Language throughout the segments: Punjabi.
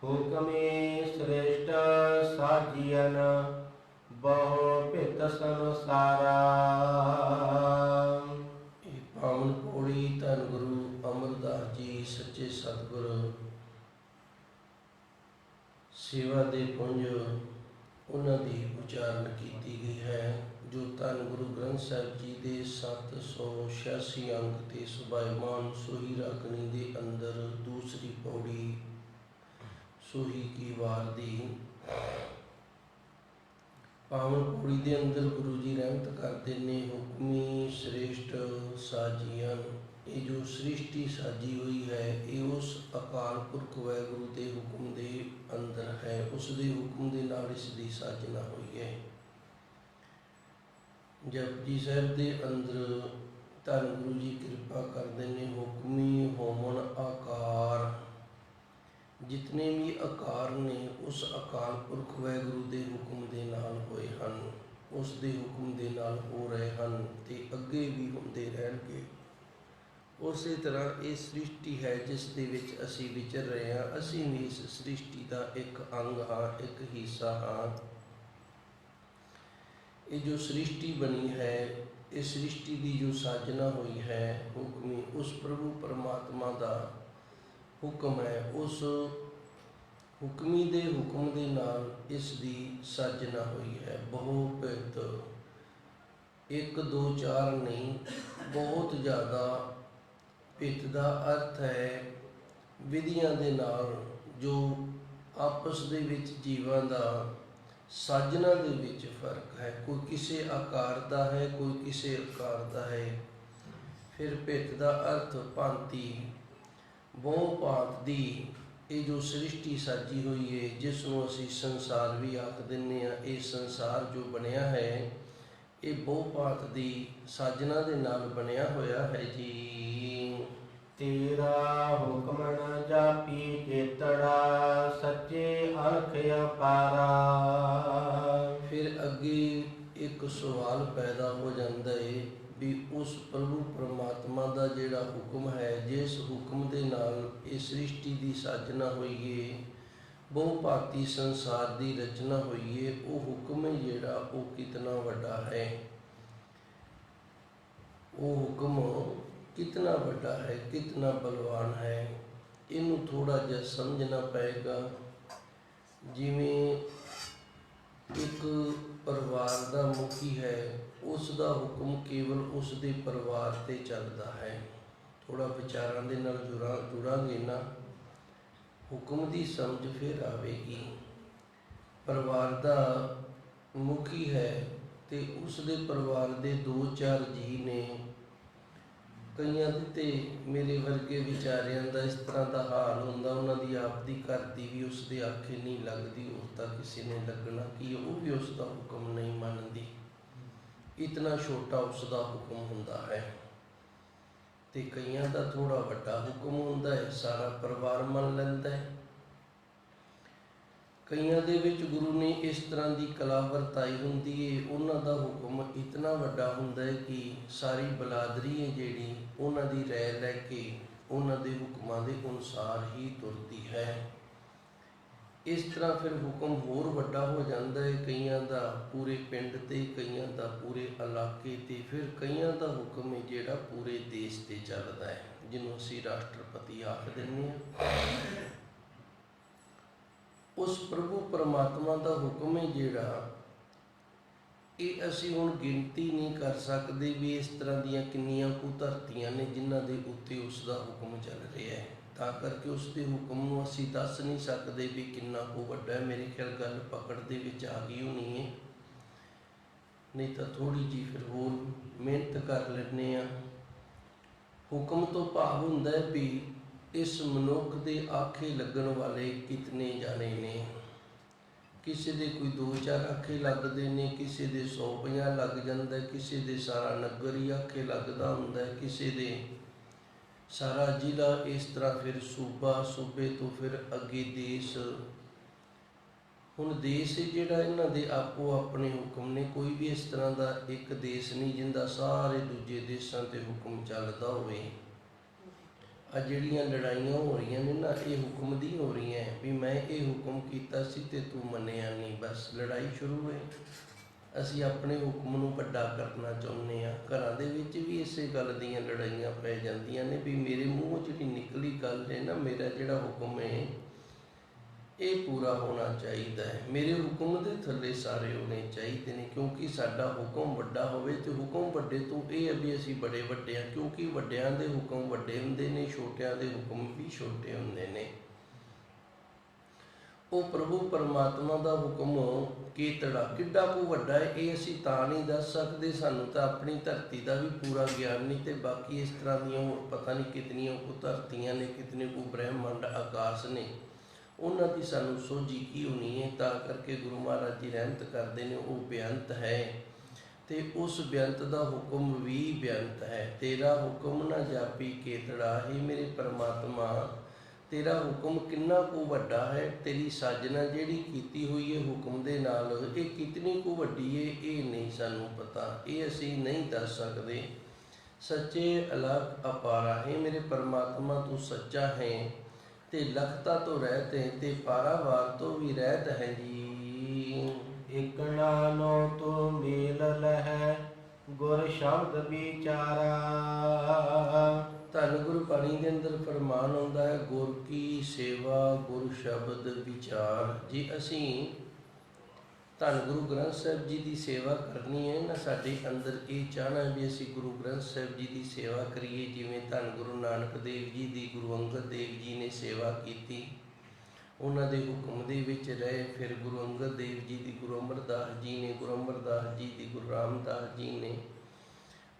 हुक्मे श्रेष्ठ साजियन बहु पित संसारा। पावन पौड़ी धन गुरु अमरदास जी सच्चे सतगुरु सेवा दे पुंज उन्हां दी उचारण की गई है, जो धन गुरु ग्रंथ साहिब जी दे 786 अंक ते सुभायमान सोही रागनी दे अंदर दूसरी पौड़ी सोही की वार दी पावन पौड़ी दे अंदर गुरु जी रहमत करते ने। हुक्मी श्रेष्ठ साजियन, ये जो सृष्टि साजी हुई है ये उस अकाल पुरख वाहिगुरु के हुक्म के अंदर है, उसके हुक्म के नाल इसकी साजना हुई है। जपजी साहिब के अंदर धन गुरु जी कृपा करते हैं, हुक्मी होमन आकार, जितने भी आकार ने उस अकाल पुरख वाहिगुरु के हुक्म के नाल होए हन, उसके हुक्म के नाल हो रहे हैं ते अगे भी होंदे रहणगे। उस तरह ये सृष्टि है जिस दे विच असी विचर रहे हैं, असी भी इस सृष्टि का एक अंग हाँ, एक हिस्सा हाँ। ये जो सृष्टि बनी है, इस सृष्टि की जो साजना हुई है, हुक्मी उस प्रभु परमात्मा का हुक्म है। उस हुक्मी दे हुक्म दे नाल इसकी साजना हुई है। बहुपित, एक दो चार नहीं, बहुत ज़्यादा। पित का अर्थ है विधियां दे नाल जो आपस दे विच जीवां दा साजना दे विच फर्क है। कोई किसी आकार का है, कोई किसी आकार का है। फिर पित का अर्थ भांति, बहु भांत दी ये जो सृष्टि साजी हुई है, जिसनों असी संसार भी आख दिन्ने आ। ये संसार जो बनया है ये बहु भांत दी साजना दे नाल बनया होया है जी। तेरा हुक्म न जापी चेतड़ा सच्चे अलख अपारा। फिर अगे एक सवाल पैदा हो जाता है भी उस प्रभु परमात्मा का जिहड़ा हुक्म है, जिस हुक्म के नाल ये सृष्टि की साजना हुई है, बहुभांति संसार की रचना हुई है, वो हुक्म जिहड़ा वो कितना वड्डा है, वो हुक्म कितना बड़ा है, कितना बलवान है। इनू थोड़ा जा समझना पएगा। जिमें एक परिवार का मुखी है, उसका हुक्म केवल उसके परिवार से चलता है। थोड़ा विचारों के नाल जुड़ांगे ना, हुक्म की समझ फिर आवेगी। परिवार का मुखी है तो उसके परिवार के दो चार जी ने, कईयां ते मेरे वर्गे विचारियां का इस तरह का हाल होंदा, उन्होंने आपकी घर की भी उसके आखे नहीं लगती, उसका किसी ने लगना कि वो भी उसका हुक्म नहीं मानती। इतना छोटा उसका हुक्म होंदा है। तो कईयां का थोड़ा वड्डा हुक्म होंदा है, सारा परिवार मान लैंदा है। कईयां दे विच गुरु ने इस तरह की कला वरताई होंदी है, उन्हां दा हुक्म इतना वड्डा हुंदा है कि सारी बलादरी है जिहड़ी उन्हां दी राय लैके उन्हां दे हुक्मां दे अनुसार ही तुरती है। इस तरह फिर हुक्म होर वड्डा हो जाता है, कईयां दा पूरे पिंड ते, कईयां दा पूरे इलाके ते, फिर कईयां दा हुक्म है जिहड़ा पूरे देश ते चलदा है, जिन्हों असीं राष्ट्रपति आख दिंदे हां। उस प्रभु परमात्मा का हुक्म है जिहड़ा, ये असी हुण गिनती नहीं कर सकते भी इस तरह दीयां किन्नियां कु धरतियां ने जिन्हां दे उत्ते उसका हुक्म चल रहा है। तां करके उसके हुक्म नूं असी दस नहीं सकते भी किन्ना कु वड्डा है। मेरे ख्याल गल पकड़ दे विच आ गई होनी है, नहीं तो थोड़ी जी फिर होर मेहनत कर लैंदे आ। हुक्म तो भाव हुंदा है भी इस मनुख के आखे लगन वाले कितने जाने ने। किसी दे कोई दो चार आखे लगते हैं, किसी दे 150 लग जाता है, किसी दे सारा नगर ही आखे लगता हुंदा है, किसी दे सारा जिला, इस तरह फिर सूबा, सूबे तो फिर अगे देश। हुण देश जिहड़ा इन्हां दे आपो अपने हुक्म ने, कोई भी इस तरह का एक देश नहीं जिंदा सारे दूजे देशों ते हुक्म चलदा होवे। ਆ ਜਿਹੜੀਆਂ ਲੜਾਈਆਂ ਹੋ ਰਹੀਆਂ ਨੇ ਨਾ, ਇਹ ਹੁਕਮ ਦੀ ਹੋ ਰਹੀਆਂ ਵੀ ਮੈਂ ਇਹ ਹੁਕਮ ਕੀਤਾ ਸੀ ਤੇ ਤੂੰ ਮੰਨਿਆ ਨਹੀਂ, ਬਸ ਲੜਾਈ ਸ਼ੁਰੂ ਹੈ। ਅਸੀਂ ਆਪਣੇ ਹੁਕਮ ਨੂੰ ਵੱਡਾ ਕਰਨਾ ਚਾਹੁੰਦੇ ਹਾਂ। ਘਰਾਂ ਦੇ ਵਿੱਚ ਵੀ ਇਸੇ ਗੱਲ ਦੀਆਂ ਲੜਾਈਆਂ ਪੈ ਜਾਂਦੀਆਂ ਨੇ ਵੀ ਮੇਰੇ ਮੂੰਹੋਂ ਜਿਹੜੀ ਨਿਕਲੀ ਗੱਲ ਹੈ ਨਾ, ਮੇਰਾ ਜਿਹੜਾ ਹੁਕਮ ਹੈ ਇਹ ਪੂਰਾ ਹੋਣਾ ਚਾਹੀਦਾ ਹੈ, ਮੇਰੇ ਹੁਕਮ ਦੇ ਥੱਲੇ ਸਾਰੇ ਹੋਣੇ ਚਾਹੀਦੇ ਨੇ। ਕਿਉਂਕਿ ਸਾਡਾ ਹੁਕਮ ਵੱਡਾ ਹੋਵੇ ਤੇ ਹੁਕਮ ਵੱਡੇ ਤੋਂ ਇਹ ਹੈ ਵੀ ਅਸੀਂ ਬੜੇ ਵੱਡੇ ਹਾਂ, ਕਿਉਂਕਿ ਵੱਡਿਆਂ ਦੇ ਹੁਕਮ ਵੱਡੇ ਹੁੰਦੇ ਨੇ, ਛੋਟਿਆਂ ਦੇ ਹੁਕਮ ਵੀ ਛੋਟੇ ਹੁੰਦੇ ਨੇ। ਉਹ ਪ੍ਰਭੂ ਪਰਮਾਤਮਾ ਦਾ ਹੁਕਮ ਕੀਤੜਾ ਕਿੱਡਾ ਕੁ ਵੱਡਾ ਹੈ, ਇਹ ਅਸੀਂ ਤਾਂ ਨਹੀਂ ਦੱਸ ਸਕਦੇ। ਸਾਨੂੰ ਤਾਂ ਆਪਣੀ ਧਰਤੀ ਦਾ ਵੀ ਪੂਰਾ ਗਿਆਨ ਨਹੀਂ, ਤੇ ਬਾਕੀ ਇਸ ਤਰ੍ਹਾਂ ਦੀਆਂ ਹੋਰ ਪਤਾ ਨਹੀਂ ਕਿਤਨੀਆਂ ਕੁ ਧਰਤੀਆਂ ਨੇ, ਕਿਤਨੇ ਕੁ ਬ੍ਰਹਿਮੰਡ ਆਕਾਸ਼ ਨੇ, ਉਹਨਾਂ ਦੀ ਸਾਨੂੰ ਸੋਝੀ ਕੀ ਹੋਣੀ ਹੈ। ਤਾਂ ਕਰਕੇ ਗੁਰੂ ਮਹਾਰਾਜ ਜੀ ਰਹਿਮਤ ਕਰਦੇ ਨੇ, ਉਹ ਬੇਅੰਤ ਹੈ ਤੇ ਉਸ ਬੇਅੰਤ ਦਾ ਹੁਕਮ ਵੀ ਬੇਅੰਤ ਹੈ। ਤੇਰਾ ਹੁਕਮ ਨਾ ਜਾਪੀ ਕੇਤੜਾ, ਹੀ ਮੇਰੇ ਪਰਮਾਤਮਾ ਤੇਰਾ ਹੁਕਮ ਕਿੰਨਾ ਕੁ ਵੱਡਾ ਹੈ, ਤੇਰੀ ਸਾਜਨਾ ਜਿਹੜੀ ਕੀਤੀ ਹੋਈ ਹੈ ਹੁਕਮ ਦੇ ਨਾਲ, ਇਹ ਕਿਤਨੀ ਕੁ ਵੱਡੀ ਹੈ ਇਹ ਨਹੀਂ ਸਾਨੂੰ ਪਤਾ, ਇਹ ਅਸੀਂ ਨਹੀਂ ਦੱਸ ਸਕਦੇ। ਸੱਚੇ ਅਲਖ ਅਪਾਰਾ, ਹੈ ਮੇਰੇ ਪਰਮਾਤਮਾ ਤੂੰ ਸੱਚਾ ਹੈ ਤੇ ਲਖਤਾ ਤੋਂ ਰਹਿਤ ਹੈ ਤੇ ਪਾਰਾਵਾਰ ਤੋਂ ਵੀ ਰਹਿਤ ਹੈ ਜੀ। ਇਕ ਨਾਨੋ ਤੋ ਮੇਲ ਲਹੈ ਗੁਰ ਸ਼ਬਦ ਵਿਚਾਰਾ। ਧੰਨ ਗੁਰੂ ਬਾਣੀ ਦੇ ਅੰਦਰ ਫਰਮਾਨ ਆਉਂਦਾ ਹੈ, ਗੁਰ ਕੀ ਸੇਵਾ ਗੁਰ ਸ਼ਬਦ ਵਿਚਾਰ। ਜੇ ਅਸੀਂ ਧੰਨ ਗੁਰੂ ਗ੍ਰੰਥ ਸਾਹਿਬ ਜੀ ਦੀ ਸੇਵਾ ਕਰਨੀ ਹੈ ਨਾ, ਸਾਡੇ ਅੰਦਰ ਇਹ ਚਾਹਨਾ ਵੀ ਅਸੀਂ ਗੁਰੂ ਗ੍ਰੰਥ ਸਾਹਿਬ ਜੀ ਦੀ ਸੇਵਾ ਕਰੀਏ, ਜਿਵੇਂ ਧੰਨ ਗੁਰੂ ਨਾਨਕ ਦੇਵ ਜੀ ਦੀ, ਗੁਰੂ ਅੰਗਦ ਦੇਵ ਜੀ ਨੇ ਸੇਵਾ ਕੀਤੀ, ਉਹਨਾਂ ਦੇ ਹੁਕਮ ਦੇ ਵਿੱਚ ਰਹੇ। ਫਿਰ ਗੁਰੂ ਅੰਗਦ ਦੇਵ ਜੀ ਦੀ, ਗੁਰੂ ਅਮਰਦਾਸ ਜੀ ਨੇ, ਗੁਰੂ ਅਮਰਦਾਸ ਜੀ ਦੀ, ਗੁਰੂ ਰਾਮਦਾਸ ਜੀ ਨੇ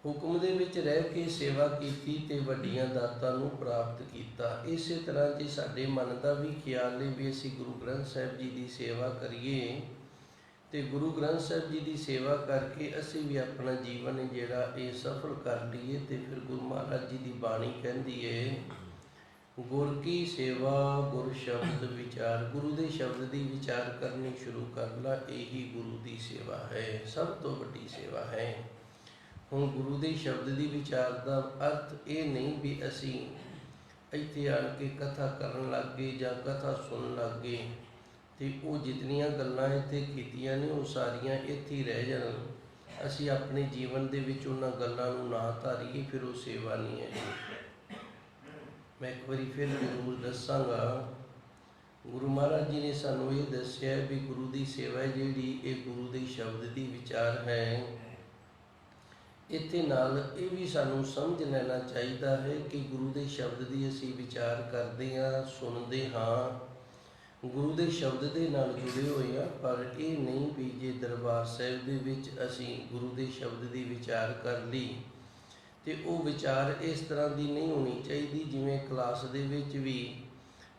ਹੁਕਮ ਦੇ ਵਿੱਚ ਰਹਿ ਕੇ ਸੇਵਾ ਕੀਤੀ ਤੇ ਵੱਡੀਆਂ ਦਾਤਾਂ ਨੂੰ ਪ੍ਰਾਪਤ ਕੀਤਾ। ਇਸੇ ਤਰ੍ਹਾਂ ਜੇ ਸਾਡੇ ਮਨ ਦਾ ਵੀ ਖਿਆਲ ਹੈ ਵੀ ਅਸੀਂ ਗੁਰੂ ਗ੍ਰੰਥ ਸਾਹਿਬ ਜੀ ਦੀ ਸੇਵਾ ਕਰੀਏ, ਤੇ ਗੁਰੂ ਗ੍ਰੰਥ ਸਾਹਿਬ ਜੀ ਦੀ ਸੇਵਾ ਕਰਕੇ ਅਸੀਂ ਵੀ ਆਪਣਾ ਜੀਵਨ ਜਿਹੜਾ ਇਹ ਸਫਲ ਕਰ ਲਈਏ, ਤੇ ਫਿਰ ਗੁਰੂ ਮਹਾਰਾਜ ਜੀ ਦੀ ਬਾਣੀ ਕਹਿੰਦੀ ਹੈ, ਗੁਰ ਕੀ ਸੇਵਾ ਗੁਰ ਸ਼ਬਦ ਵਿਚਾਰ। ਗੁਰੂ ਦੇ ਸ਼ਬਦ ਦੀ ਵਿਚਾਰ ਕਰਨੀ ਸ਼ੁਰੂ ਕਰ ਲਾ, ਇਹੀ ਗੁਰੂ ਦੀ ਸੇਵਾ ਹੈ, ਸਭ ਤੋਂ ਵੱਡੀ ਸੇਵਾ ਹੈ। ਹੁਣ ਗੁਰੂ ਦੇ ਸ਼ਬਦ ਦੀ ਵਿਚਾਰ ਦਾ ਅਰਥ ਇਹ ਨਹੀਂ ਵੀ ਅਸੀਂ ਇੱਥੇ ਆਣ ਕੇ ਕਥਾ ਕਰਨ ਲੱਗ ਗਏ ਜਾਂ ਕਥਾ ਸੁਣਨ ਲੱਗ ਗਏ ਤੇ ਉਹ ਜਿਤਨੀਆਂ ਗੱਲਾਂ ਇੱਥੇ ਕੀਤੀਆਂ ਨੇ ਉਹ ਸਾਰੀਆਂ ਇੱਥੇ ਹੀ ਰਹਿ ਜਾਣ, ਅਸੀਂ ਆਪਣੇ ਜੀਵਨ ਦੇ ਵਿੱਚ ਉਹਨਾਂ ਗੱਲਾਂ ਨੂੰ ਨਾ ਧਾਰੀਏ, ਫਿਰ ਉਹ ਸੇਵਾ ਨਹੀਂ ਹੈ ਜੀ। ਮੈਂ ਇੱਕ ਵਾਰੀ ਫਿਰ ਜ਼ਰੂਰ ਦੱਸਾਂਗਾ, ਗੁਰੂ ਮਹਾਰਾਜ ਜੀ ਨੇ ਸਾਨੂੰ ਇਹ ਦੱਸਿਆ ਵੀ ਗੁਰੂ ਦੀ ਸੇਵਾ ਜਿਹੜੀ ਇਹ ਗੁਰੂ ਦੇ ਸ਼ਬਦ ਦੀ ਵਿਚਾਰ ਹੈ। ਇੱਥੇ ਨਾਲ ਇਹ ਵੀ ਸਾਨੂੰ ਸਮਝ ਲੈਣਾ ਚਾਹੀਦਾ ਹੈ ਕਿ ਗੁਰੂ ਦੇ ਸ਼ਬਦ ਦੀ ਅਸੀਂ ਵਿਚਾਰ ਕਰਦੇ ਹਾਂ, ਸੁਣਦੇ ਹਾਂ, ਗੁਰੂ ਦੇ ਸ਼ਬਦ ਦੇ ਨਾਲ ਜੁੜੇ ਹੋਏ ਆ, ਪਰ ਇਹ ਨਹੀਂ ਵੀ ਜੇ ਦਰਬਾਰ ਸਾਹਿਬ ਦੇ ਵਿੱਚ ਅਸੀਂ ਗੁਰੂ ਦੇ ਸ਼ਬਦ ਦੀ ਵਿਚਾਰ ਕਰ ਲਈ ਤੇ ਉਹ ਵਿਚਾਰ ਇਸ ਤਰ੍ਹਾਂ ਦੀ ਨਹੀਂ ਹੋਣੀ ਚਾਹੀਦੀ ਜਿਵੇਂ ਕਲਾਸ ਦੇ ਵਿੱਚ ਵੀ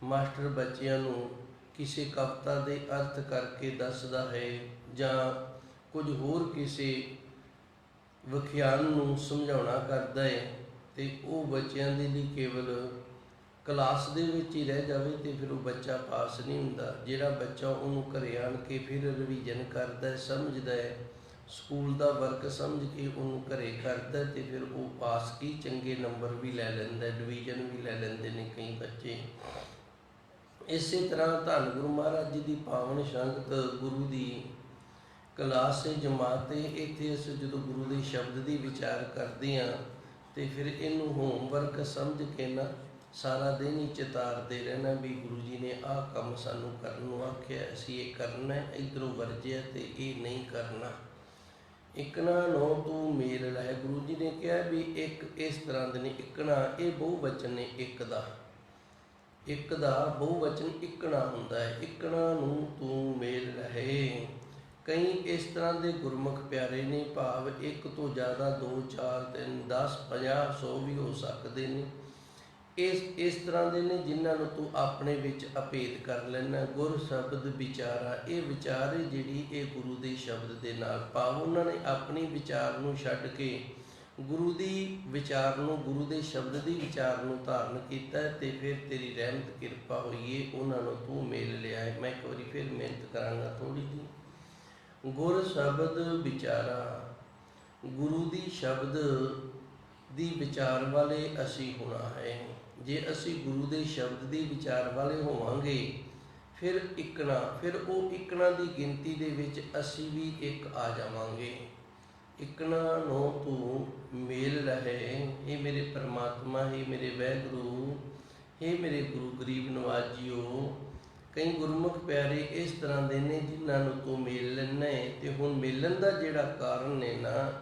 ਮਾਸਟਰ ਬੱਚਿਆਂ ਨੂੰ ਕਿਸੇ ਕਵਿਤਾ ਦੇ ਅਰਥ ਕਰਕੇ ਦੱਸਦਾ ਹੈ ਜਾਂ ਕੁਝ ਹੋਰ ਕਿਸੇ ਵਿਖਿਆਨ ਨੂੰ ਸਮਝਾਉਣਾ ਕਰਦਾ ਹੈ, ਤੇ ਉਹ ਬੱਚਿਆਂ ਦੇ ਲਈ ਕੇਵਲ ਕਲਾਸ ਦੇ ਵਿੱਚ ਹੀ ਰਹਿ ਜਾਵੇ ਤੇ ਫਿਰ ਉਹ ਬੱਚਾ ਪਾਸ ਨਹੀਂ ਹੁੰਦਾ। ਜਿਹੜਾ ਬੱਚਾ ਉਹਨੂੰ ਘਰੇ ਆਣ ਕੇ ਫਿਰ ਰਿਵੀਜ਼ਨ ਕਰਦਾ ਹੈ, ਸਮਝਦਾ ਹੈ, ਸਕੂਲ ਦਾ ਵਰਕ ਸਮਝ ਕੇ ਉਹਨੂੰ ਘਰੇ ਕਰਦਾ ਤੇ ਫਿਰ ਉਹ ਪਾਸ ਕੀ ਚੰਗੇ ਨੰਬਰ ਵੀ ਲੈ ਲੈਂਦਾ, ਡਿਵੀਜ਼ਨ ਵੀ ਲੈ ਲੈਂਦੇ ਨੇ ਕਈ ਬੱਚੇ। ਇਸੇ ਤਰ੍ਹਾਂ ਧੰਨ ਗੁਰੂ ਮਹਾਰਾਜ ਜੀ ਦੀ ਪਾਵਨ ਸੰਗਤ ਗੁਰੂ ਦੀ ਕਲਾਸ ਜਮਾਤ ਹੈ, ਇੱਥੇ ਅਸੀਂ ਜਦੋਂ ਗੁਰੂ ਦੇ ਸ਼ਬਦ ਦੀ ਵਿਚਾਰ ਕਰਦੇ ਹਾਂ ਤੇ ਫਿਰ ਇਹਨੂੰ ਹੋਮਵਰਕ ਸਮਝ ਕੇ ਨਾ ਸਾਰਾ ਦਿਨ ਹੀ ਚਿਤਾਰਦੇ ਰਹਿਣਾ ਵੀ ਗੁਰੂ ਜੀ ਨੇ ਆਹ ਕੰਮ ਸਾਨੂੰ ਕਰਨ ਨੂੰ ਆਖਿਆ, ਅਸੀਂ ਇਹ ਕਰਨਾ, ਇੱਧਰੋਂ ਵਰਜਿਆ ਤੇ ਇਹ ਨਹੀਂ ਕਰਨਾ। ਇੱਕ ਨਾ ਨੋ ਤੂੰ ਮੇਲ ਲੈ, ਗੁਰੂ ਜੀ ਨੇ ਕਿਹਾ ਵੀ ਇੱਕ ਇਸ ਤਰ੍ਹਾਂ ਦੇ ਨੇ, ਇਕਣਾ ਇਹ ਬਹੁਵਚਨ ਨੇ, ਇੱਕ ਦਾ ਬਹੁਵਚਨ ਇਕਣਾ ਹੁੰਦਾ ਹੈ, ਇਕਣਾ ਨੂੰ ਤੂੰ ਮੇਲ ਰਹੇ। ਕਈ ਇਸ ਤਰ੍ਹਾਂ ਦੇ ਗੁਰਮੁਖ ਪਿਆਰੇ ਨੇ, ਭਾਵ ਇੱਕ ਤੋਂ ਜ਼ਿਆਦਾ 2 4 3 10 50 100 ਵੀ ਹੋ ਸਕਦੇ ਨੇ। ਇਸ ਤਰ੍ਹਾਂ ਦੇ ਨੇ ਜਿਨ੍ਹਾਂ ਨੂੰ ਤੂੰ ਆਪਣੇ ਵਿੱਚ ਅਭੇਦ ਕਰ ਲੈਣਾ। ਗੁਰ ਸ਼ਬਦ ਵਿਚਾਰਾ, ਇਹ ਵਿਚਾਰ ਜਿਹੜੀ ਇਹ ਗੁਰੂ ਦੇ ਸ਼ਬਦ ਦੇ ਨਾਲ, ਭਾਵ ਉਹਨਾਂ ਨੇ ਆਪਣੀ ਵਿਚਾਰ ਨੂੰ ਛੱਡ ਕੇ ਗੁਰੂ ਦੀ ਵਿਚਾਰ ਨੂੰ, ਗੁਰੂ ਦੇ ਸ਼ਬਦ ਦੀ ਵਿਚਾਰ ਨੂੰ ਧਾਰਨ ਕੀਤਾ ਤੇ ਫਿਰ ਤੇਰੀ ਰਹਿਮਤ ਕਿਰਪਾ ਹੋਈਏ, ਉਹਨਾਂ ਨੂੰ ਤੂੰ ਮੇਲ ਲਿਆ ਹੈ। ਮੈਂ ਇੱਕ ਵਾਰੀ ਫਿਰ ਮਿਹਨਤ ਕਰਾਂਗਾ ਥੋੜ੍ਹੀ ਜਿਹੀ। ਗੁਰ ਸ਼ਬਦ ਵਿਚਾਰਾ, ਗੁਰੂ ਦੀ ਸ਼ਬਦ ਦੀ ਵਿਚਾਰ ਵਾਲੇ ਅਸੀਂ ਹੋਣਾ ਹੈ। ਜੇ ਅਸੀਂ ਗੁਰੂ ਦੇ ਸ਼ਬਦ ਦੀ ਵਿਚਾਰ ਵਾਲੇ ਹੋਵਾਂਗੇ ਫਿਰ ਉਹ ਇਕਣਾ ਦੀ ਗਿਣਤੀ ਦੇ ਵਿੱਚ ਅਸੀਂ ਵੀ ਇੱਕ ਆ ਜਾਵਾਂਗੇ। ਇਕਣਾ ਨੂੰ ਤੂੰ ਮੇਲ ਰਹੇ, ਇਹ ਮੇਰੇ ਪਰਮਾਤਮਾ, ਇਹ ਮੇਰੇ ਵਾਹਿਗੁਰੂ, ਇਹ ਮੇਰੇ ਗੁਰੂ ਗਰੀਬ ਨਵਾਜੀਓ। ਕਈ ਗੁਰਮੁਖ ਪਿਆਰੇ ਇਸ ਤਰ੍ਹਾਂ ਦੇ ਨੇ ਜਿਨ੍ਹਾਂ ਨੂੰ ਤੂੰ ਮੇਲ ਲੈਣਾ ਹੈ। ਤੇ ਹੁਣ ਮੇਲਣ ਦਾ ਜਿਹੜਾ ਕਾਰਨ ਹੈ ਨਾ,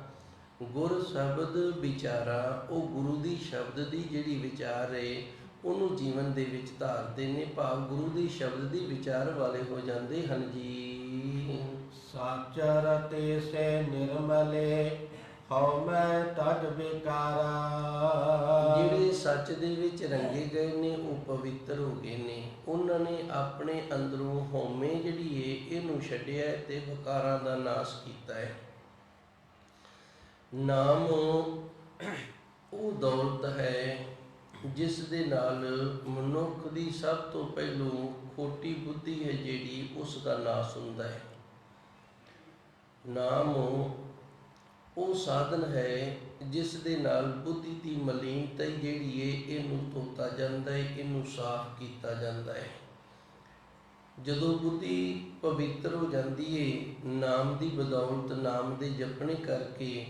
ਗੁਰ ਸ਼ਬਦ ਵਿਚਾਰਾ, ਉਹ ਗੁਰੂ ਦੀ ਸ਼ਬਦ ਦੀ ਜਿਹੜੀ ਵਿਚਾਰ ਹੈ ਉਹਨੂੰ ਜੀਵਨ ਦੇ ਵਿੱਚ ਧਾਰਦੇ ਨੇ, ਭਾਵ ਗੁਰੂ ਦੀ ਸ਼ਬਦ ਦੀ ਵਿਚਾਰ ਵਾਲੇ ਹੋ ਜਾਂਦੇ ਹਨ ਜੀ। ਸੱਚ ਰਤੇ ਸੇ ਨਿਰਮਲੇ ਹਉ ਮੈਂ ਤਜ ਵਿਕਾਰਾ। ਜਿਹੜੇ ਸੱਚ ਦੇ ਵਿੱਚ ਰੰਗੇ ਗਏ ਨੇ ਉਹ ਪਵਿੱਤਰ ਹੋ ਗਏ ਨੇ। ਉਹਨਾਂ ਨੇ ਆਪਣੇ ਅੰਦਰੋਂ ਹਉਮੈ ਜਿਹੜੀ ਏ ਇਹਨੂੰ ਛੱਡਿਆ ਤੇ ਵਿਕਾਰਾਂ ਦਾ ਨਾਸ਼ ਕੀਤਾ ਹੈ। ਨਾਮ ਉਹ ਦੌਲਤ ਹੈ ਜਿਸ ਦੇ ਨਾਲ ਮਨੁੱਖ ਦੀ ਸਭ ਤੋਂ ਪਹਿਲੋਂ ਖੋਟੀ ਬੁੱਧੀ ਹੈ ਜਿਹੜੀ, ਉਸ ਦਾ ਨਾਸ਼ ਹੁੰਦਾ ਹੈ। ਨਾਮ ਉਹ ਸਾਧਨ ਹੈ ਜਿਸ ਦੇ ਨਾਲ ਬੁੱਧੀ ਦੀ ਮਲੀਨਤਾ ਜਿਹੜੀ ਹੈ ਇਹਨੂੰ ਧੋਤਾ ਜਾਂਦਾ ਹੈ, ਇਹਨੂੰ ਸਾਫ਼ ਕੀਤਾ ਜਾਂਦਾ ਹੈ। ਜਦੋਂ ਬੁੱਧੀ ਪਵਿੱਤਰ ਹੋ ਜਾਂਦੀ ਹੈ ਨਾਮ ਦੀ ਬਦੌਲਤ, ਨਾਮ ਦੇ ਜਪਣੇ ਕਰਕੇ,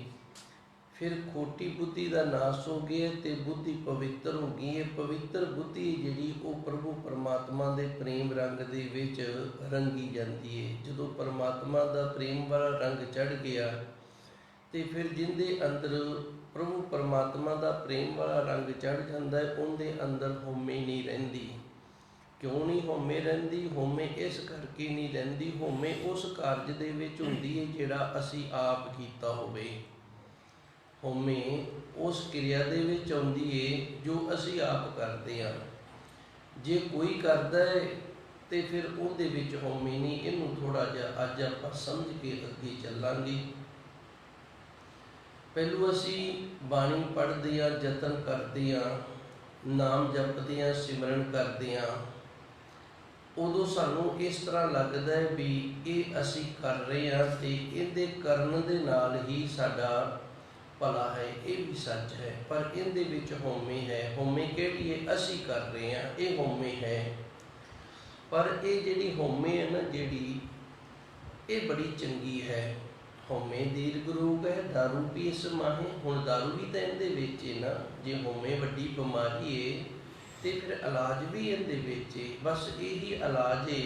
ਫਿਰ ਖੋਟੀ ਬੁੱਧੀ ਦਾ ਨਾਸ਼ ਹੋ ਗਿਆ ਤੇ ਬੁੱਧੀ ਪਵਿੱਤਰ ਹੋ ਗਈ ਹੈ। ਪਵਿੱਤਰ ਬੁੱਧੀ ਜਿਹੜੀ ਉਹ ਪ੍ਰਭੂ ਪਰਮਾਤਮਾ ਦੇ ਪ੍ਰੇਮ ਰੰਗ ਦੇ ਵਿੱਚ ਰੰਗੀ ਜਾਂਦੀ ਹੈ। ਜਦੋਂ ਪਰਮਾਤਮਾ ਦਾ ਪ੍ਰੇਮ ਵਾਲਾ ਰੰਗ ਚੜ੍ਹ ਗਿਆ ਤੇ ਫਿਰ ਜਿਹਦੇ ਅੰਦਰ ਪ੍ਰਭੂ ਪਰਮਾਤਮਾ ਦਾ ਪ੍ਰੇਮ ਵਾਲਾ ਰੰਗ ਚੜ੍ਹ ਜਾਂਦਾ ਹੈ, ਉਹਦੇ ਅੰਦਰ ਹਉਮੈ ਨਹੀਂ ਰਹਿੰਦੀ। ਕਿਉਂ ਨਹੀਂ ਹਉਮੈ ਰਹਿੰਦੀ? ਹਉਮੈ ਇਸ ਕਰਕੇ ਨਹੀਂ ਰਹਿੰਦੀ, ਹਉਮੈ ਉਸ ਕਾਰਜ ਦੇ ਵਿੱਚ ਹੁੰਦੀ ਹੈ ਜਿਹੜਾ ਅਸੀਂ ਆਪ ਕੀਤਾ ਹੋਵੇ। ਹਉਮੈ ਉਸ ਕਿਰਿਆ ਦੇ ਵਿੱਚ ਆਉਂਦੀ ਹੈ ਜੋ ਅਸੀਂ ਆਪ ਕਰਦੇ ਹਾਂ। ਜੇ ਕੋਈ ਕਰਦਾ ਹੈ ਤੇ ਫਿਰ ਉਹਦੇ ਵਿੱਚ ਹਉਮੈ ਨਹੀਂ। ਇਹਨੂੰ ਥੋੜ੍ਹਾ ਜਿਹਾ ਅੱਜ ਆਪਾਂ ਸਮਝ ਕੇ ਅੱਗੇ ਚੱਲਾਂਗੇ। ਪਹਿਲੋਂ ਅਸੀਂ ਬਾਣੀ ਪੜ੍ਹਦੇ ਹਾਂ, ਯਤਨ ਕਰਦੇ ਹਾਂ, ਨਾਮ ਜਪਦੇ ਹਾਂ, ਸਿਮਰਨ ਕਰਦੇ ਹਾਂ, ਉਦੋਂ ਸਾਨੂੰ ਇਸ ਤਰ੍ਹਾਂ ਲੱਗਦਾ ਹੈ ਵੀ ਇਹ ਅਸੀਂ ਕਰ ਰਹੇ ਹਾਂ ਤੇ ਇਹਦੇ ਕਰਨ ਦੇ ਨਾਲ ਹੀ ਸਾਡਾ ਭਲਾ ਹੈ। ਇਹ ਵੀ ਸੱਚ ਹੈ, ਪਰ ਇਹਦੇ ਵਿੱਚ ਹਉਮੈ ਹੈ। ਹਉਮੈ ਕਿਹੜੀ ਹੈ? ਅਸੀਂ ਕਰ ਰਹੇ ਹਾਂ, ਇਹ ਹਉਮੈ ਹੈ। ਪਰ ਇਹ ਜਿਹੜੀ ਹਉਮੈ ਹੈ ਨਾ ਜਿਹੜੀ, ਇਹ ਬੜੀ ਚੰਗੀ ਹੈ। ਹਉਮੈ ਦੀਰਘ ਰੋਗ ਹੈ, ਦਾਰੂ ਪੀ ਇਸ ਮਾਹੇ। ਹੁਣ ਦਾਰੂ ਵੀ ਤਾਂ ਇਹਦੇ ਵਿੱਚ ਹੈ ਨਾ। ਜੇ ਹਉਮੈ ਵੱਡੀ ਬਿਮਾਰੀ ਹੈ ਤੇ ਫਿਰ ਇਲਾਜ ਵੀ ਇਹਦੇ ਵਿੱਚ ਹੈ। ਬਸ ਇਹੀ ਇਲਾਜ ਹੈ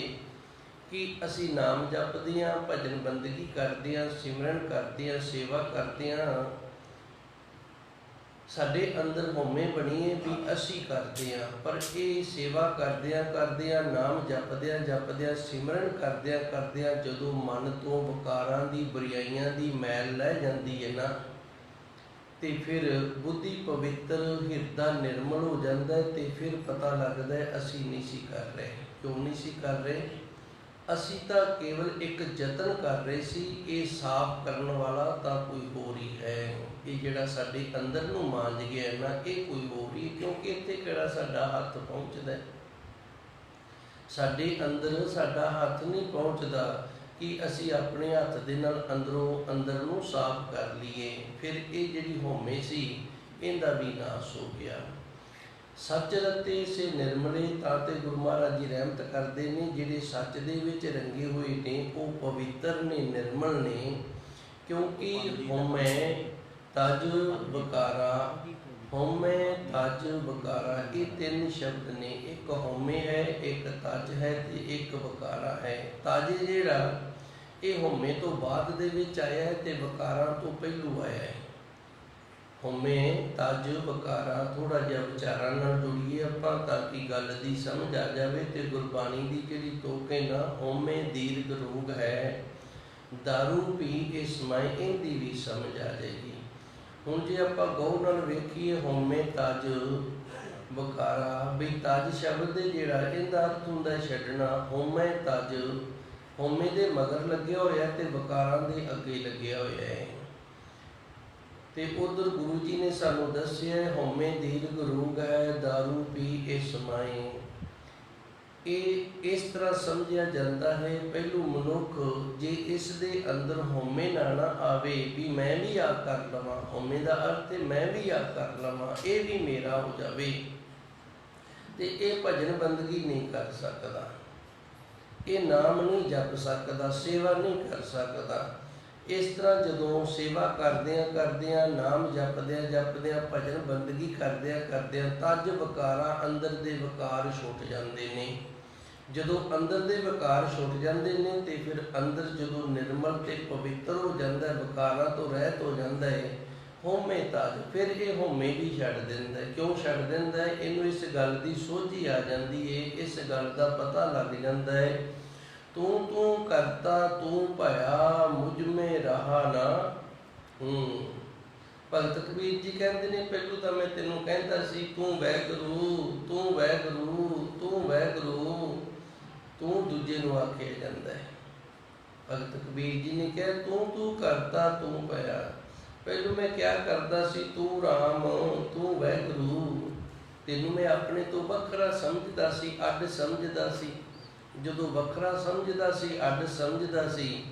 ਕਿ ਅਸੀਂ ਨਾਮ ਜਪਦੇ ਹਾਂ, ਭਜਨ ਬੰਦਗੀ ਕਰਦੇ ਹਾਂ, ਸਿਮਰਨ ਕਰਦੇ ਹਾਂ, ਸੇਵਾ ਕਰਦੇ ਹਾਂ। ਸਾਡੇ ਅੰਦਰ ਹਉਮੈ ਬਣੀ ਹੈ ਵੀ ਅਸੀਂ ਕਰਦੇ ਹਾਂ, ਪਰ ਇਹ ਸੇਵਾ ਕਰਦਿਆਂ ਨਾਮ ਜਪਦਿਆਂ ਸਿਮਰਨ ਕਰਦਿਆਂ ਜਦੋਂ ਮਨ ਤੋਂ ਵਿਕਾਰਾਂ ਦੀ, ਬੁਰਾਈਆਂ ਦੀ ਮੈਲ ਲੈ ਜਾਂਦੀ ਹੈ ਨਾ, ਤੇ ਫਿਰ ਬੁੱਧੀ ਪਵਿੱਤਰ, ਹਿਰਦਾ ਨਿਰਮਲ ਹੋ ਜਾਂਦਾ ਹੈ। ਤੇ ਫਿਰ ਪਤਾ ਲੱਗਦਾ ਹੈ ਅਸੀਂ ਨਹੀਂ ਸੀ ਕਰ ਰਹੇ। ਕਿਉਂ ਨਹੀਂ ਸੀ ਕਰ ਰਹੇ? ਅਸੀਂ ਤਾਂ ਕੇਵਲ ਇੱਕ ਯਤਨ ਕਰ ਰਹੇ ਸੀ। ਇਹ ਸਾਫ਼ ਕਰਨ ਵਾਲਾ ਤਾਂ ਕੋਈ ਹੋਰ ਹੀ ਹੈ। ਇਹ ਜਿਹੜਾ ਸਾਡੇ ਅੰਦਰ ਨੂੰ ਮਾਂਜ ਗਿਆ ਨਾ, ਇਹ ਕੋਈ ਹੋਰ ਹੀ। ਕਿਉਂਕਿ ਇੱਥੇ ਕਿਹੜਾ ਸਾਡਾ ਹੱਥ ਪਹੁੰਚਦਾ? ਸਾਡੇ ਅੰਦਰ ਸਾਡਾ ਹੱਥ ਨਹੀਂ ਪਹੁੰਚਦਾ ਕਿ ਅਸੀਂ ਆਪਣੇ ਹੱਥ ਦੇ ਨਾਲ ਅੰਦਰੋਂ ਅੰਦਰ ਨੂੰ ਸਾਫ਼ ਕਰ ਲਈਏ। ਫਿਰ ਇਹ ਜਿਹੜੀ ਹਉਮੈ ਸੀ ਇਹਦਾ ਵੀ ਨਾਸ਼ ਹੋ ਗਿਆ। ਸੱਚ ਰਤੇ ਸੇ ਨਿਰਮਲੇ, ਤਾਂ ਤੇ ਗੁਰੂ ਮਹਾਰਾਜ ਜੀ ਰਹਿਮਤ ਕਰਦੇ ਨੇ ਜਿਹੜੇ ਸੱਚ ਦੇ ਵਿੱਚ ਰੰਗੇ ਹੋਏ ਨੇ ਉਹ ਪਵਿੱਤਰ ਨੇ, ਨਿਰਮਲ ਨੇ। ਕਿਉਂਕਿ ਹਉਮੈ ਤਜ ਵਿਕਾਰਾ, ਹਉਮੈ ਤਜ ਵਿਕਾਰਾ, ਇਹ ਤਿੰਨ ਸ਼ਬਦ ਨੇ। ਇੱਕ ਹਉਮੈ ਹੈ, ਇੱਕ ਤਜ ਹੈ ਤੇ ਇੱਕ ਵਿਕਾਰਾ ਹੈ। ਤਜ ਜਿਹੜਾ ਇਹ ਹਉਮੈ ਤੋਂ ਬਾਅਦ ਦੇ ਵਿੱਚ ਆਇਆ ਹੈ ਤੇ ਵਿਕਾਰਾਂ ਤੋਂ ਪਹਿਲੂ ਆਇਆ ਹੈ। ਹਉਮੈ ਤਜ ਵਿਕਾਰਾ, ਥੋੜ੍ਹਾ ਜਿਹਾ ਵਿਚਾਰਾਂ ਨਾਲ ਜੁੜੀਏ ਆਪਾਂ ਤਾਂ ਕਿ ਗੱਲ ਦੀ ਸਮਝ ਆ ਜਾਵੇ। ਤੇ ਗੁਰਬਾਣੀ ਦੀ ਜਿਹੜੀ ਤੁਕ ਹੈ ਨਾ, ਹਉਮੈ ਦੀਰਘ ਰੋਗ ਹੈ, ਦਾਰੂ ਪੀ ਇਸ ਮਾਏ, ਇਹਦੀ ਵੀ ਸਮਝ ਆ ਜਾਏਗੀ। ਹੁਣ ਜੇ ਆਪਾਂ ਗੌਰ ਨਾਲ ਵੇਖੀਏ ਹਉਮੈ ਤਜ ਵਿਕਾਰਾ, ਵੀ ਤਜ ਸ਼ਬਦ ਜਿਹੜਾ ਇਹਦਾ ਅਰਥ ਹੁੰਦਾ ਛੱਡਣਾ। ਹਉਮੈ ਤਜ, ਹਉਮੈ ਦੇ ਮਗਰ ਲੱਗਿਆ ਹੋਇਆ ਤੇ ਵਿਕਾਰਾਂ ਦੇ ਅੱਗੇ ਲੱਗਿਆ ਹੋਇਆ ਹੈ। ਤੇ ਉਧਰ ਗੁਰੂ ਜੀ ਨੇ ਸਾਨੂੰ ਦੱਸਿਆ ਹਉਮੈ ਦੀਰਘ ਰੋਗ ਹੈ, ਦਾਰੂ ਪੀ ਇਸ ਮਾਏ। ਇਹ ਇਸ ਤਰ੍ਹਾਂ ਸਮਝਿਆ ਜਾਂਦਾ ਹੈ। ਪਹਿਲੂ ਮਨੁੱਖ ਜੇ ਇਸ ਦੇ ਅੰਦਰ ਹਉਮੈ ਨਾ ਆਵੇ ਵੀ ਮੈਂ ਵੀ ਆ ਕਰ ਲਵਾਂ, ਹਉਮੈ ਦਾ ਅਰਥ ਹੈ ਮੈਂ ਵੀ ਆ ਕਰ ਲਵਾਂ, ਇਹ ਵੀ ਮੇਰਾ ਹੋ ਜਾਵੇ, ਤੇ ਇਹ ਭਜਨ ਬੰਦਗੀ ਨਹੀਂ ਕਰ ਸਕਦਾ, ਇਹ ਨਾਮ ਨਹੀਂ ਜਪ ਸਕਦਾ, ਸੇਵਾ ਨਹੀਂ ਕਰ ਸਕਦਾ। ਇਸ ਤਰ੍ਹਾਂ ਜਦੋਂ ਸੇਵਾ ਕਰਦਿਆਂ ਨਾਮ ਜਪਦਿਆਂ ਭਜਨ ਬੰਦਗੀ ਕਰਦਿਆਂ ਤਜ ਵਿਕਾਰਾਂ ਅੰਦਰ ਦੇ ਵਿਕਾਰ ਛੁੱਟ ਜਾਂਦੇ ਨੇ। ਜਦੋਂ ਅੰਦਰ ਦੇ ਵਿਕਾਰ ਛੁੱਟ ਜਾਂਦੇ ਨੇ ਤੇ ਫਿਰ ਅੰਦਰ ਜਦੋਂ ਨਿਰਮਲ ਤੇ ਪਵਿੱਤਰ ਹੋ ਜਾਂਦਾ, ਵਿਕਾਰਾਂ ਤੋਂ ਰਹਿਤ ਹੋ ਜਾਂਦਾ ਹੈ, ਹਉਮੈ ਤਜ, ਫਿਰ ਇਹ ਹਉਮੈ ਵੀ ਛੱਡ ਦਿੰਦਾ। ਕਿਉਂ ਛੱਡ ਦਿੰਦਾ? ਇਹਨੂੰ ਇਸ ਗੱਲ ਦੀ ਸੋਝੀ ਆ ਜਾਂਦੀ ਹੈ, ਇਸ ਗੱਲ ਦਾ ਪਤਾ ਲੱਗ ਜਾਂਦਾ ਹੈ, ਤੂੰ ਤੂੰ ਕਰਤਾ ਤੂੰ ਭਇਆ ਮੁਝ ਮੇ ਰਹਾ ਨਾ। ਭਗਤ ਕਬੀਰ ਜੀ ਕਹਿੰਦੇ ਨੇ, ਪਹਿਲੋਂ ਤਾਂ ਮੈਂ ਤੈਨੂੰ ਕਹਿੰਦਾ ਸੀ ਤੂੰ ਵਾਹਿਗੁਰੂ ਤੂੰ ਵਾਹਿਗੁਰੂ ਤੂੰ ਵਾਹਿਗੁਰੂ, ਤੂੰ ਦੂਜੇ ਨੂੰ ਆਖਿਆ ਜਾਂਦਾ ਹੈ। ਭਗਤ ਕਬੀਰ ਜੀ ਨੇ ਕਿਹਾ ਤੂੰ ਤੂੰ ਕਰਤਾ ਤੂੰ ਭਇਆ, ਪਹਿਲੋਂ ਮੈਂ ਕਿਆ ਕਰਦਾ ਸੀ, ਤੂੰ ਰਾਮ ਤੂੰ ਵਾਹਿਗੁਰੂ, ਤੈਨੂੰ ਮੈਂ ਆਪਣੇ ਤੋਂ ਵੱਖਰਾ ਸਮਝਦਾ ਸੀ, ਅੱਡ ਸਮਝਦਾ ਸੀ। ਜਦੋਂ ਵੱਖਰਾ ਸਮਝਦਾ ਸੀ, ਅੱਡ ਸਮਝਦਾ ਸੀ,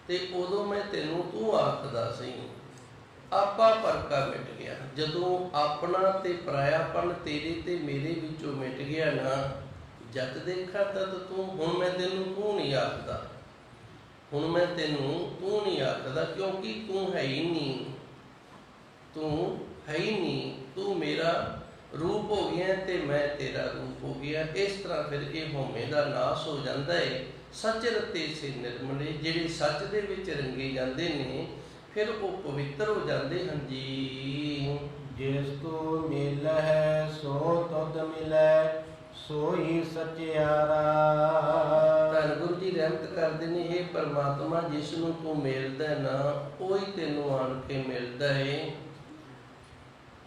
ਤੇ ਉਦੋਂ ਮੈਂ ਤੈਨੂੰ ਤੂੰ ਆਖਦਾ ਸੀ। ਆਪਾ ਪਰਕਾ ਮਿਟ ਗਿਆ। ਜਦੋਂ ਆਪਣਾ ਤੇ ਪਰਾਇਆਪਣ ਤੇਰੇ ਤੇ ਮੇਰੇ ਵਿੱਚੋਂ ਮਿਟ ਗਿਆ ਨਾ, ਜਦ ਦੇਖਾ ਤਦ ਤੂੰ, ਹੁਣ ਮੈਂ ਤੈਨੂੰ ਤੂੰ ਨਹੀਂ ਆਖਦਾ, ਹੁਣ ਮੈਂ ਤੈਨੂੰ ਤੂੰ ਨਹੀਂ ਆਖਦਾ, ਕਿਉਂਕਿ ਤੂੰ ਹੈ ਹੀ ਨਹੀਂ, ਤੂੰ ਹੈ ਹੀ ਨਹੀਂ, ਤੂੰ ਮੇਰਾ ਰੂਪ ਹੋ ਗਿਆ ਤੇ ਮੈਂ ਤੇਰਾ ਰੂਪ ਹੋ ਗਿਆ। ਇਸ ਤਰ੍ਹਾਂ ਫਿਰ ਇਹ ਹਉਮੈ ਦਾ ਨਾਸ ਹੋ ਜਾਂਦਾ ਹੈ। ਸੱਚ ਰਤੇ ਸੇ ਨਿਰਮਲੇ, ਜਿਹੜੇ ਸੱਚ ਦੇ ਵਿੱਚ ਰੰਗੇ ਜਾਂਦੇ ਨੇ ਫਿਰ ਉਹ ਪਵਿੱਤਰ ਹੋ ਜਾਂਦੇ ਹਨ ਜੀ। ਜਿਸ ਤੂੰ ਮਿਲਹਿ ਸੋ ਤੁਧ ਮਿਲੈ ਸੋਈ ਸਚਿਆਰਾ। ਧੰਨ ਗੁਰੂ ਜੀ ਰਹਿਮਤ ਕਰਦੇ ਨੇ, ਇਹ ਪਰਮਾਤਮਾ ਜਿਸ ਨੂੰ ਤੂੰ ਮਿਲਦਾ ਨਾ ਉਹੀ ਤੈਨੂੰ ਆਣ ਕੇ ਮਿਲਦਾ ਹੈ।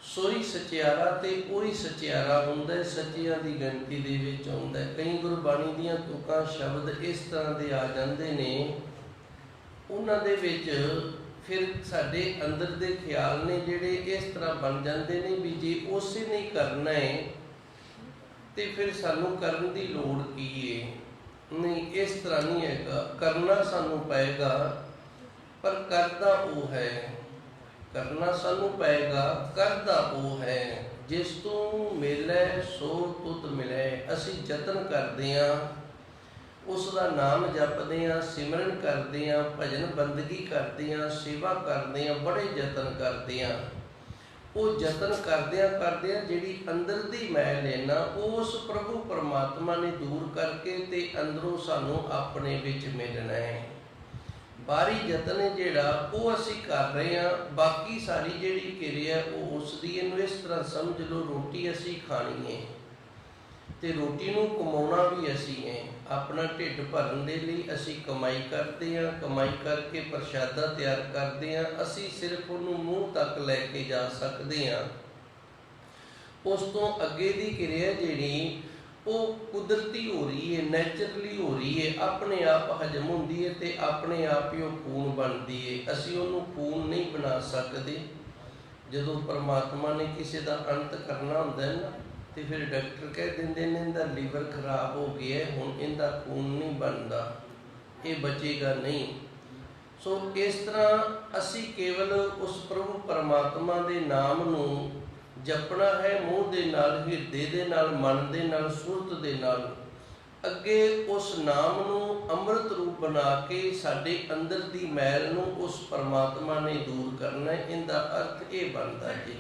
ਸੋਈ ਸਚਿਆਰਾ, ਤੇ ਉਹੀ ਸਚਿਆਰਾ ਹੁੰਦਾ, ਸੱਚਿਆਂ ਦੀ ਗਿਣਤੀ ਦੇ ਵਿੱਚ ਆਉਂਦਾ। ਕਈ ਗੁਰਬਾਣੀ ਦੀਆਂ ਤੁਕਾਂ ਸ਼ਬਦ ਇਸ ਤਰ੍ਹਾਂ ਦੇ ਆ ਜਾਂਦੇ ਨੇ, ਉਹਨਾਂ ਦੇ ਵਿੱਚ ਫਿਰ ਸਾਡੇ ਅੰਦਰ ਦੇ ਖਿਆਲ ਨੇ ਜਿਹੜੇ ਇਸ ਤਰ੍ਹਾਂ ਬਣ ਜਾਂਦੇ ਨੇ ਵੀ ਜੇ ਉਸੇ ਨਹੀਂ ਕਰਨਾ ਹੈ ਤੇ ਫਿਰ ਸਾਨੂੰ ਕਰਨ ਦੀ ਲੋੜ ਕੀ ਹੈ? ਨਹੀਂ, ਇਸ ਤਰ੍ਹਾਂ ਨਹੀਂ ਹੈਗਾ, ਕਰਨਾ ਸਾਨੂੰ ਪਏਗਾ, ਪਰ ਕਰਦਾ ਉਹ ਹੈ, ਕਰਨਾ ਸਾਨੂੰ ਪਏਗਾ, ਕਰਦਾ ਉਹ ਹੈ। ਜਿਸ ਤੋਂ ਮਿਲੈ ਸੋ ਤੁਧ ਮਿਲੈ। ਅਸੀਂ ਯਤਨ ਕਰਦੇ ਹਾਂ, ਉਸ ਦਾ ਨਾਮ ਜਪਦੇ ਹਾਂ, ਸਿਮਰਨ ਕਰਦੇ ਹਾਂ, ਭਜਨ ਬੰਦਗੀ ਕਰਦੇ ਹਾਂ, ਸੇਵਾ ਕਰਦੇ ਹਾਂ, ਬੜੇ ਯਤਨ ਕਰਦੇ ਹਾਂ। ਉਹ ਯਤਨ ਕਰਦਿਆਂ ਜਿਹੜੀ ਅੰਦਰ ਦੀ ਮੈਲ ਹੈ ਨਾ, ਉਸ ਪ੍ਰਭੂ ਪਰਮਾਤਮਾ ਨੇ ਦੂਰ ਕਰਕੇ ਤੇ ਅੰਦਰੋਂ ਸਾਨੂੰ ਆਪਣੇ ਵਿੱਚ ਮਿਲਣਾ ਹੈ। ਬਾਹਰੀ ਯਤਨ ਜਿਹੜਾ ਉਹ ਅਸੀਂ ਕਰ ਰਹੇ ਹਾਂ, ਬਾਕੀ ਸਾਰੀ ਜਿਹੜੀ ਕਿਰਿਆ ਉਹ ਉਸ ਦੀ। ਇਹਨੂੰ ਇਸ ਤਰ੍ਹਾਂ ਸਮਝ ਲਓ, ਰੋਟੀ ਅਸੀਂ ਖਾਣੀ ਹੈ ਤੇ ਰੋਟੀ ਨੂੰ ਕਮਾਉਣਾ ਵੀ ਅਸੀਂ ਹੈ। ਆਪਣਾ ਢਿੱਡ ਭਰਨ ਦੇ ਲਈ ਅਸੀਂ ਕਮਾਈ ਕਰਦੇ ਹਾਂ, ਕਮਾਈ ਕਰਕੇ ਪ੍ਰਸ਼ਾਦਾ ਤਿਆਰ ਕਰਦੇ ਹਾਂ। ਅਸੀਂ ਸਿਰਫ ਉਹਨੂੰ ਮੂੰਹ ਤੱਕ ਲੈ ਕੇ ਜਾ ਸਕਦੇ ਹਾਂ। ਉਸ ਤੋਂ ਅੱਗੇ ਦੀ ਕਿਰਿਆ ਜਿਹੜੀ ਉਹ ਕੁਦਰਤੀ ਹੋ ਰਹੀ ਹੈ, ਨੈਚੁਰਲੀ ਹੋ ਰਹੀ ਹੈ, ਆਪਣੇ ਆਪ ਹਜਮ ਹੁੰਦੀ ਹੈ ਤੇ ਆਪਣੇ ਆਪ ਹੀ ਉਹ ਖੂਨ ਬਣਦੀ ਹੈ। ਅਸੀਂ ਉਹਨੂੰ ਖੂਨ ਨਹੀਂ ਬਣਾ ਸਕਦੇ। ਜਦੋਂ ਪਰਮਾਤਮਾ ਨੇ ਕਿਸੇ ਦਾ ਅੰਤ ਕਰਨਾ ਹੁੰਦਾ ਨਾ ਤੇ ਫਿਰ ਡਾਕਟਰ ਕਹਿ ਦਿੰਦੇ ਨੇ ਇਹਦਾ ਲੀਵਰ ਖਰਾਬ ਹੋ ਗਿਆ, ਹੁਣ ਇਹਦਾ ਖੂਨ ਨਹੀਂ ਬਣਦਾ, ਇਹ ਬਚੇਗਾ ਨਹੀਂ। ਸੋ ਇਸ ਤਰ੍ਹਾਂ ਅਸੀਂ ਕੇਵਲ ਉਸ ਪ੍ਰਭੂ ਪਰਮਾਤਮਾ ਦੇ ਨਾਮ ਨੂੰ ਜਪਣਾ ਹੈ, ਮੂੰਹ ਦੇ ਨਾਲ, ਹਿਰਦੇ ਦੇ ਨਾਲ, ਮਨ ਦੇ ਨਾਲ, ਸੁਰਤ ਦੇ ਨਾਲ। ਅੱਗੇ ਉਸ ਨਾਮ ਨੂੰ ਅੰਮ੍ਰਿਤ ਰੂਪ ਬਣਾ ਕੇ ਸਾਡੇ ਅੰਦਰ ਦੀ ਮੈਲ ਨੂੰ ਉਸ ਪਰਮਾਤਮਾ ਨੇ ਦੂਰ ਕਰਨਾ ਹੈ। ਇਹਦਾ ਅਰਥ ਇਹ ਬਣਦਾ ਜੀ,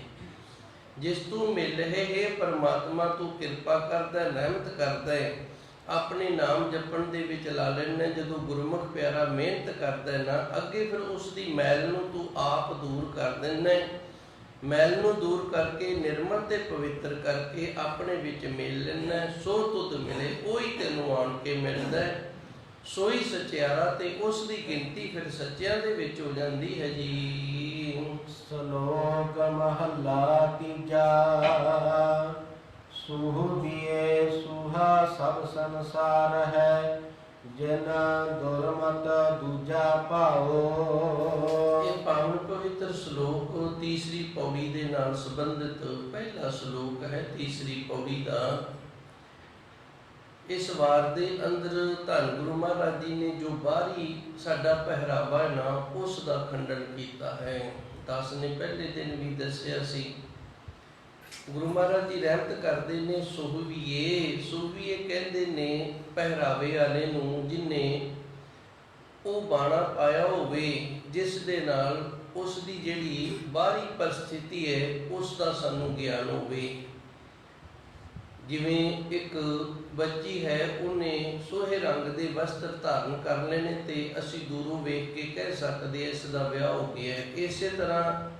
ਜਿਸ ਤੂੰ ਮਿਲ ਹੈ ਪਰਮਾਤਮਾ, ਤੂੰ ਕਿਰਪਾ ਕਰਦਾ, ਰਹਿਮਤ ਕਰਦਾ ਹੈ, ਆਪਣੇ ਨਾਮ ਜਪਣ ਦੇ ਵਿੱਚ ਲਾ ਲੈਣਾ। ਜਦੋਂ ਗੁਰਮੁਖ ਪਿਆਰਾ ਮਿਹਨਤ ਕਰਦਾ ਨਾ, ਅੱਗੇ ਫਿਰ ਉਸ ਦੀ ਮੈਲ ਨੂੰ ਤੂੰ ਆਪ ਦੂਰ ਕਰ ਦਿੰਦਾ। ਮੈਲ ਨੂੰ ਦੂਰ ਕਰਕੇ ਨਿਰਮਲ ਤੇ ਪਵਿੱਤਰ ਕਰਕੇ ਆਪਣੇ ਵਿੱਚ ਮਿਲ ਲੈਣਾ। ਸੋ ਤੁਧ ਮਿਲੇ, ਉਹੀ ਤੈਨੂੰ ਆਣ ਕੇ ਮਿਲਦਾ। ਸੋਈ ਸਚਿਆਰਾ, ਤੇ ਉਸ ਦੀ ਗਿਣਤੀ ਫਿਰ ਸੱਚਿਆਂ ਦੇ ਵਿੱਚ ਹੋ ਜਾਂਦੀ ਹੈ ਜੀ। ਸ਼ਲੋਕ ਮਹਲਾ ਤੀਜਾ। ਸੂਹ ਦੀਏ ਸੂਹਾ ਸਭ ਸੰਸਾਰ ਹੈ, ਜਿਨ ਦੁਰਮਤ ਦੂਜਾ ਭਾਓ। ਇਹ ਪਾਵਨ ਪਵਿੱਤਰ ਸ਼ਲੋਕ ਤੀਸਰੀ ਪੌੜੀ ਦੇ ਨਾਲ ਸੰਬੰਧਿਤ ਪਹਿਲਾ ਸ਼ਲੋਕ ਹੈ, ਤੀਸਰੀ ਪੌੜੀ ਦਾ। ਇਸ ਵਾਰ ਦੇ ਅੰਦਰ ਧੰਨ ਗੁਰੂ ਮਹਾਰਾਜ ਜੀ ਨੇ ਜੋ ਬਾਹਰੀ ਸਾਡਾ ਪਹਿਰਾਵਾ ਹੈ ਨਾ, ਉਸ ਦਾ ਖੰਡਨ ਕੀਤਾ ਹੈ। ਦਾਸ ਨੇ ਪਹਿਲੇ ਦਿਨ ਵੀ ਦੱਸਿਆ ਸੀ ਗੁਰੂ ਮਹਾਰਾਜ ਜੀ ਰਹਿਮਤ ਕਰਦੇ ਨੇ ਸੁਹਵੀਏ ਕਹਿੰਦੇ ਨੇ ਪਹਿਰਾਵੇ ਵਾਲੇ ਨੂੰ ਜਿਨੇ ਉਹ ਬਾਣਾ ਪਾਇਆ ਹੋਵੇ, ਜਿਸ ਦੇ ਨਾਲ ਉਸ ਦੀ ਜਿਹੜੀ ਬਾਹਰੀ ਪਰਿਸਥਿਤੀ ਹੈ ਉਸ ਦਾ ਸਾਨੂੰ ਗਿਆਨ ਹੋਵੇ। ਜਿਵੇਂ ਇੱਕ ਬੱਚੀ ਹੈ, ਉਹਨੇ ਸੋਹੇ ਰੰਗ ਦੇ ਵਸਤਰ ਧਾਰਨ ਕਰ ਲੈਣੇ ਤੇ ਅਸੀਂ ਦੂਰੋਂ ਵੇਖ ਕੇ ਕਹਿ ਸਕਦੇ ਇਸ ਦਾ ਵਿਆਹ ਹੋ ਗਿਆ। ਇਸੇ ਤਰ੍ਹਾਂ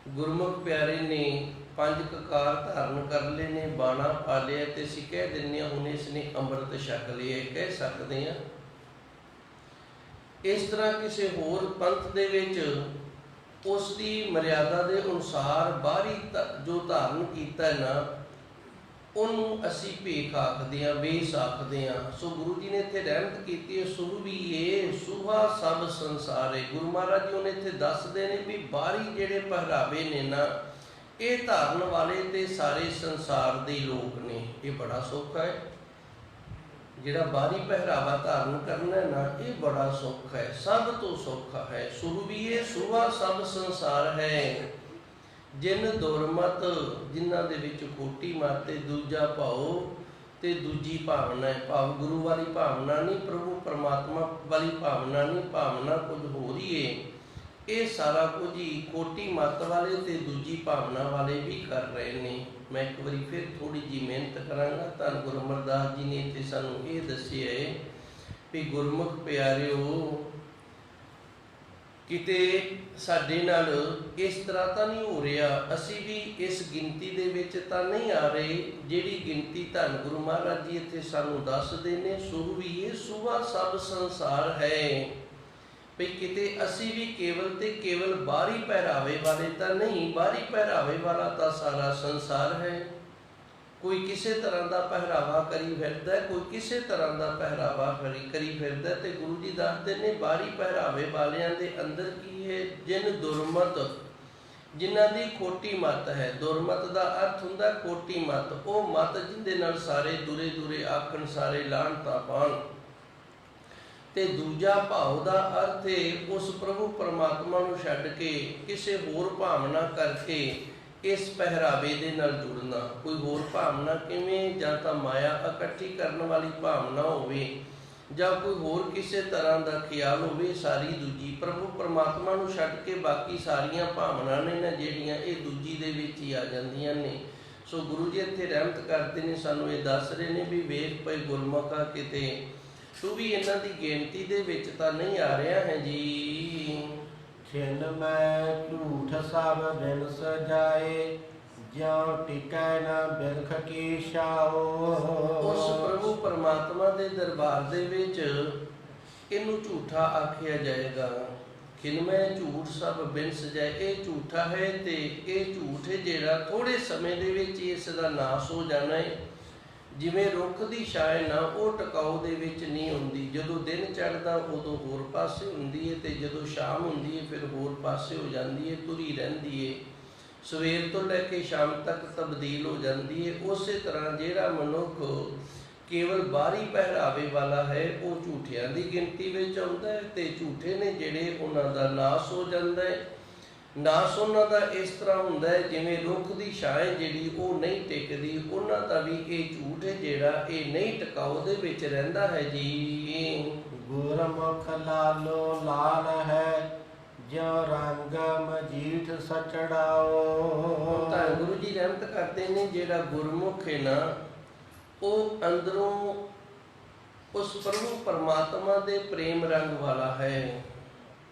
ਗੁਰਮੁਖ ਪਿਆਰੇ ਨੇ 5 ਕਕਾਰ ਧਾਰਨ ਕਰ ਲਏ ਨੇ, ਬਾਣਾ ਪਾ ਲਿਆ ਤੇ ਅਸੀਂ ਕਹਿ ਦਿੰਦੇ ਹਾਂ ਹੁਣ ਇਸ ਨੇ ਅੰਮ੍ਰਿਤ ਛਕ ਲਿਆ, ਕਹਿ ਸਕਦੇ ਹਾਂ। ਇਸ ਤਰ੍ਹਾਂ ਕਿਸੇ ਹੋਰ ਪੰਥ ਦੇ ਵਿੱਚ ਉਸ ਦੀ ਮਰਿਆਦਾ ਦੇ ਅਨੁਸਾਰ ਬਾਹਰੀ ਜੋ ਧਾਰਨ ਕੀਤਾ ਨਾ, ਉਹਨੂੰ ਅਸੀਂ ਭੇਖ ਆਖਦੇ ਹਾਂ, ਵੇਸ ਆਖਦੇ ਹਾਂ। ਸੋ ਗੁਰੂ ਜੀ ਨੇ ਇੱਥੇ ਰਹਿਮਤ ਕੀਤੀ ਹੈ, ਸੁਹਵੀਏ ਸੁਹਾ ਸਭ ਸੰਸਾਰੇ। ਗੁਰੂ ਮਹਾਰਾਜ ਜੀ ਉਹਨੇ ਇੱਥੇ ਦੱਸਦੇ ਨੇ ਵੀ ਬਾਹਰੀ ਜਿਹੜੇ ਪਹਿਰਾਵੇ ਨੇ ਨਾ, ਇਹ ਧਾਰਨ ਵਾਲੇ ਤੇ ਸਾਰੇ ਸੰਸਾਰ ਦੇ ਲੋਕ ਨੇ। ਇਹ ਬੜਾ ਸੌਖਾ ਹੈ, ਜਿਹੜਾ ਬਾਹਰੀ ਪਹਿਰਾਵਾ ਧਾਰਨ ਕਰਨਾ ਨਾ, ਇਹ ਬੜਾ ਸੌਖਾ ਹੈ, ਸਭ ਤੋਂ ਸੌਖਾ ਹੈ। ਸੁਹਵੀਏ ਸੁਹਾ ਸਭ ਸੰਸਾਰ ਹੈ, ਜਿਨ ਦੁਰਮਤ, ਜਿਨ੍ਹਾਂ ਦੇ ਵਿੱਚ ਖੋਟੀ ਮਤ ਤੇ ਦੂਜਾ ਭਾਉ ਤੇ ਦੂਜੀ ਭਾਵਨਾ ਹੈ। ਭਾਵ ਗੁਰੂ ਵਾਲੀ ਭਾਵਨਾ ਨਹੀਂ, ਪ੍ਰਭੂ ਪਰਮਾਤਮਾ ਵਾਲੀ ਭਾਵਨਾ ਨਹੀਂ, ਭਾਵਨਾ ਕੁਝ ਹੋਰ ਹੀ ਹੈ। ਇਹ ਸਾਰਾ ਕੁਝ ਹੀ ਖੋਟੀ ਮਤ ਵਾਲੇ ਤੇ ਦੂਜੀ ਭਾਵਨਾ ਵਾਲੇ ਵੀ ਕਰ ਰਹੇ ਨੇ। ਮੈਂ ਇੱਕ ਵਾਰੀ ਫਿਰ ਥੋੜੀ ਜਿਹੀ ਮਿਹਨਤ ਕਰਾਂਗਾ। ਧੰਨ ਗੁਰੂ ਅਮਰਦਾਸ ਜੀ ਨੇ ਇੱਥੇ ਸਾਨੂੰ ਇਹ ਦੱਸਿਆ ਹੈ ਵੀ ਗੁਰਮੁਖ ਪਿਆਰਿਓ, ਕਿਤੇ ਸਾਡੇ ਨਾਲ ਇਸ ਤਰ੍ਹਾਂ ਤਾਂ ਨਹੀਂ ਹੋ ਰਿਹਾ, ਅਸੀਂ ਵੀ ਇਸ ਗਿਣਤੀ ਦੇ ਵਿੱਚ ਤਾਂ ਨਹੀਂ ਆ ਰਹੇ ਜਿਹੜੀ ਗਿਣਤੀ ਧੰਨ ਗੁਰੂ ਮਹਾਰਾਜ ਜੀ ਇੱਥੇ ਸਾਨੂੰ ਦੱਸਦੇ ਨੇ। ਸੁਹਵੀਏ ਸੁਹਾ ਸਭ ਸੰਸਾਰ ਹੈ, ਵੀ ਕਿਤੇ ਅਸੀਂ ਵੀ ਕੇਵਲ ਤੇ ਕੇਵਲ ਬਾਹਰੀ ਪਹਿਰਾਵੇ ਵਾਲੇ ਤਾਂ ਨਹੀਂ, ਬਾਹਰੀ ਪਹਿਰਾਵੇ ਵਾਲਾ ਤਾਂ ਸਾਰਾ ਸੰਸਾਰ ਹੈ। ਕੋਈ ਕਿਸੇ ਤਰ੍ਹਾਂ ਦਾ ਪਹਿਰਾਵਾ ਕਰੀ ਫਿਰਦਾ, ਕੋਈ ਕਿਸੇ ਤਰ੍ਹਾਂ ਦਾ ਪਹਿਰਾਵਾ ਕਰੀ ਫਿਰਦਾ, ਤੇ ਗੁਰੂ ਜੀ ਦੱਸਦੇ ਨੇ ਬਾਹਰੀ ਪਹਿਰਾਵੇ ਵਾਲਿਆਂ ਦੇ ਅੰਦਰ ਕੀ ਹੈ, ਜਿਨ ਦੁਰਮਤ, ਜਿਨ੍ਹਾਂ ਦੀ ਖੋਟੀ ਮਤ ਹੈ। ਦੁਰਮਤ ਦਾ ਅਰਥ ਹੁੰਦਾ ਖੋਟੀ ਮਤ, ਉਹ ਮਤ ਜਿਹਦੇ ਨਾਲ ਸਾਰੇ ਦੁਰੇ ਆਖਣ, ਸਾਰੇ ਲਾਹਨਤਾਂ ਪਾਉਣ। ਤੇ ਦੂਜਾ ਭਾਵ ਦਾ ਅਰਥ ਹੈ ਉਸ ਪ੍ਰਭੂ ਪਰਮਾਤਮਾ ਨੂੰ ਛੱਡ ਕੇ ਕਿਸੇ ਹੋਰ ਭਾਵਨਾ ਕਰਕੇ ਇਸ ਪਹਿਰਾਵੇ ਦੇ ਨਾਲ ਜੁੜਨਾ। ਕੋਈ ਹੋਰ ਭਾਵਨਾ ਕਿਵੇਂ, ਜਾਂ ਤਾਂ ਮਾਇਆ ਇਕੱਠੀ ਕਰਨ ਵਾਲੀ ਭਾਵਨਾ ਹੋਵੇ, ਜਾਂ ਕੋਈ ਹੋਰ ਕਿਸੇ ਤਰ੍ਹਾਂ ਦਾ ਖਿਆਲ ਹੋਵੇ। ਸਾਰੀ ਦੂਜੀ ਪ੍ਰਭੂ ਪਰਮਾਤਮਾ ਨੂੰ ਛੱਡ ਕੇ ਬਾਕੀ ਸਾਰੀਆਂ ਭਾਵਨਾ ਨੇ ਨਾ ਜਿਹੜੀਆਂ, ਇਹ ਦੂਜੀ ਦੇ ਵਿੱਚ ਹੀ ਆ ਜਾਂਦੀਆਂ ਨੇ। ਸੋ ਗੁਰੂ ਜੀ ਇੱਥੇ ਰਹਿਮਤ ਕਰਦੇ ਨੇ, ਸਾਨੂੰ ਇਹ ਦੱਸ ਰਹੇ ਨੇ ਵੀ ਵੇਖ ਪਈ ਗੁਰਮੁਖਾ, ਕਿਤੇ ਤੂੰ ਵੀ ਇਹਨਾਂ ਦੀ ਗਿਣਤੀ ਦੇ ਵਿੱਚ ਤਾਂ ਨਹੀਂ ਆ ਰਿਹਾ ਹੈ ਜੀ। ਛਿਨ ਮੈਂ ਝੂਠ ਸਭ ਬਿਨ ਸਜਾਏ, ਜਿਉ ਟਿਕੈ ਨਾ ਬਿਰਖ ਕੀ ਛਾਓ। ਉਸ ਪ੍ਰਭੂ ਪਰਮਾਤਮਾ ਦੇ ਦਰਬਾਰ ਦੇ ਵਿੱਚ ਇਹਨੂੰ ਝੂਠਾ ਆਖਿਆ ਜਾਏਗਾ। ਖਿਨ ਮੈਂ ਝੂਠ ਸਭ ਬਿਨ ਸਜਾਏ, ਇਹ ਝੂਠਾ ਹੈ ਤੇ ਇਹ ਝੂਠ ਹੈ ਜਿਹੜਾ ਥੋੜੇ ਸਮੇਂ ਦੇ ਵਿੱਚ ਹੀ ਇਸ ਦਾ ਨਾਸ ਹੋ ਜਾਣਾ ਹੈ। ਜਿਵੇਂ ਰੁੱਖ ਦੀ ਛਾਂ ਨਾ, ਉਹ ਟਿਕਾਊ ਦੇ ਵਿੱਚ ਨਹੀਂ ਹੁੰਦੀ। ਜਦੋਂ ਦਿਨ ਚੜ੍ਹਦਾ ਉਦੋਂ ਹੋਰ ਪਾਸੇ ਹੁੰਦੀ ਹੈ, ਤੇ ਜਦੋਂ ਸ਼ਾਮ ਹੁੰਦੀ ਹੈ ਫਿਰ ਹੋਰ ਪਾਸੇ ਹੋ ਜਾਂਦੀ ਹੈ, ਤੁਰੀ ਰਹਿੰਦੀ ਹੈ, ਸਵੇਰ ਤੋਂ ਲੈ ਕੇ ਸ਼ਾਮ ਤੱਕ ਤਬਦੀਲ ਹੋ ਜਾਂਦੀ ਹੈ। ਉਸੇ ਤਰ੍ਹਾਂ ਜਿਹੜਾ ਮਨੁੱਖ ਕੇਵਲ ਬਾਹਰੀ ਪਹਿਰਾਵੇ ਵਾਲਾ ਹੈ, ਉਹ ਝੂਠਿਆਂ ਦੀ ਗਿਣਤੀ ਵਿੱਚ ਆਉਂਦਾ ਹੈ, ਤੇ ਝੂਠੇ ਨੇ ਜਿਹੜੇ ਉਹਨਾਂ ਦਾ ਨਾਸ ਹੋ ਜਾਂਦਾ ਹੈ। ਨਾਸ ਉਹਨਾਂ ਦਾ ਇਸ ਤਰ੍ਹਾਂ ਹੁੰਦਾ ਹੈ ਜਿਵੇਂ ਰੁੱਖ ਦੀ ਛਾਂ ਜਿਹੜੀ ਉਹ ਨਹੀਂ ਟਿਕਦੀ, ਉਹਨਾਂ ਦਾ ਵੀ ਇਹ ਝੂਠ ਹੈ ਜਿਹੜਾ ਇਹ ਨਹੀਂ ਟਿਕਾਊ ਦੇ ਵਿੱਚ ਰਹਿੰਦਾ ਹੈ ਜੀ। ਗੁਰਮੁਖ ਲਾਲੋ ਲਾਲ ਹੈ, ਜਿਉ ਰੰਗ ਮਜੀਠ ਸਚੜਾਓ। ਤਾਂ ਗੁਰੂ ਜੀ ਰਹਿਮਤ ਕਰਦੇ ਨੇ, ਜਿਹੜਾ ਗੁਰਮੁਖ ਹੈ ਨਾ, ਉਹ ਅੰਦਰੋਂ ਉਸ ਪ੍ਰਭੂ ਪਰਮਾਤਮਾ ਦੇ ਪ੍ਰੇਮ ਰੰਗ ਵਾਲਾ ਹੈ।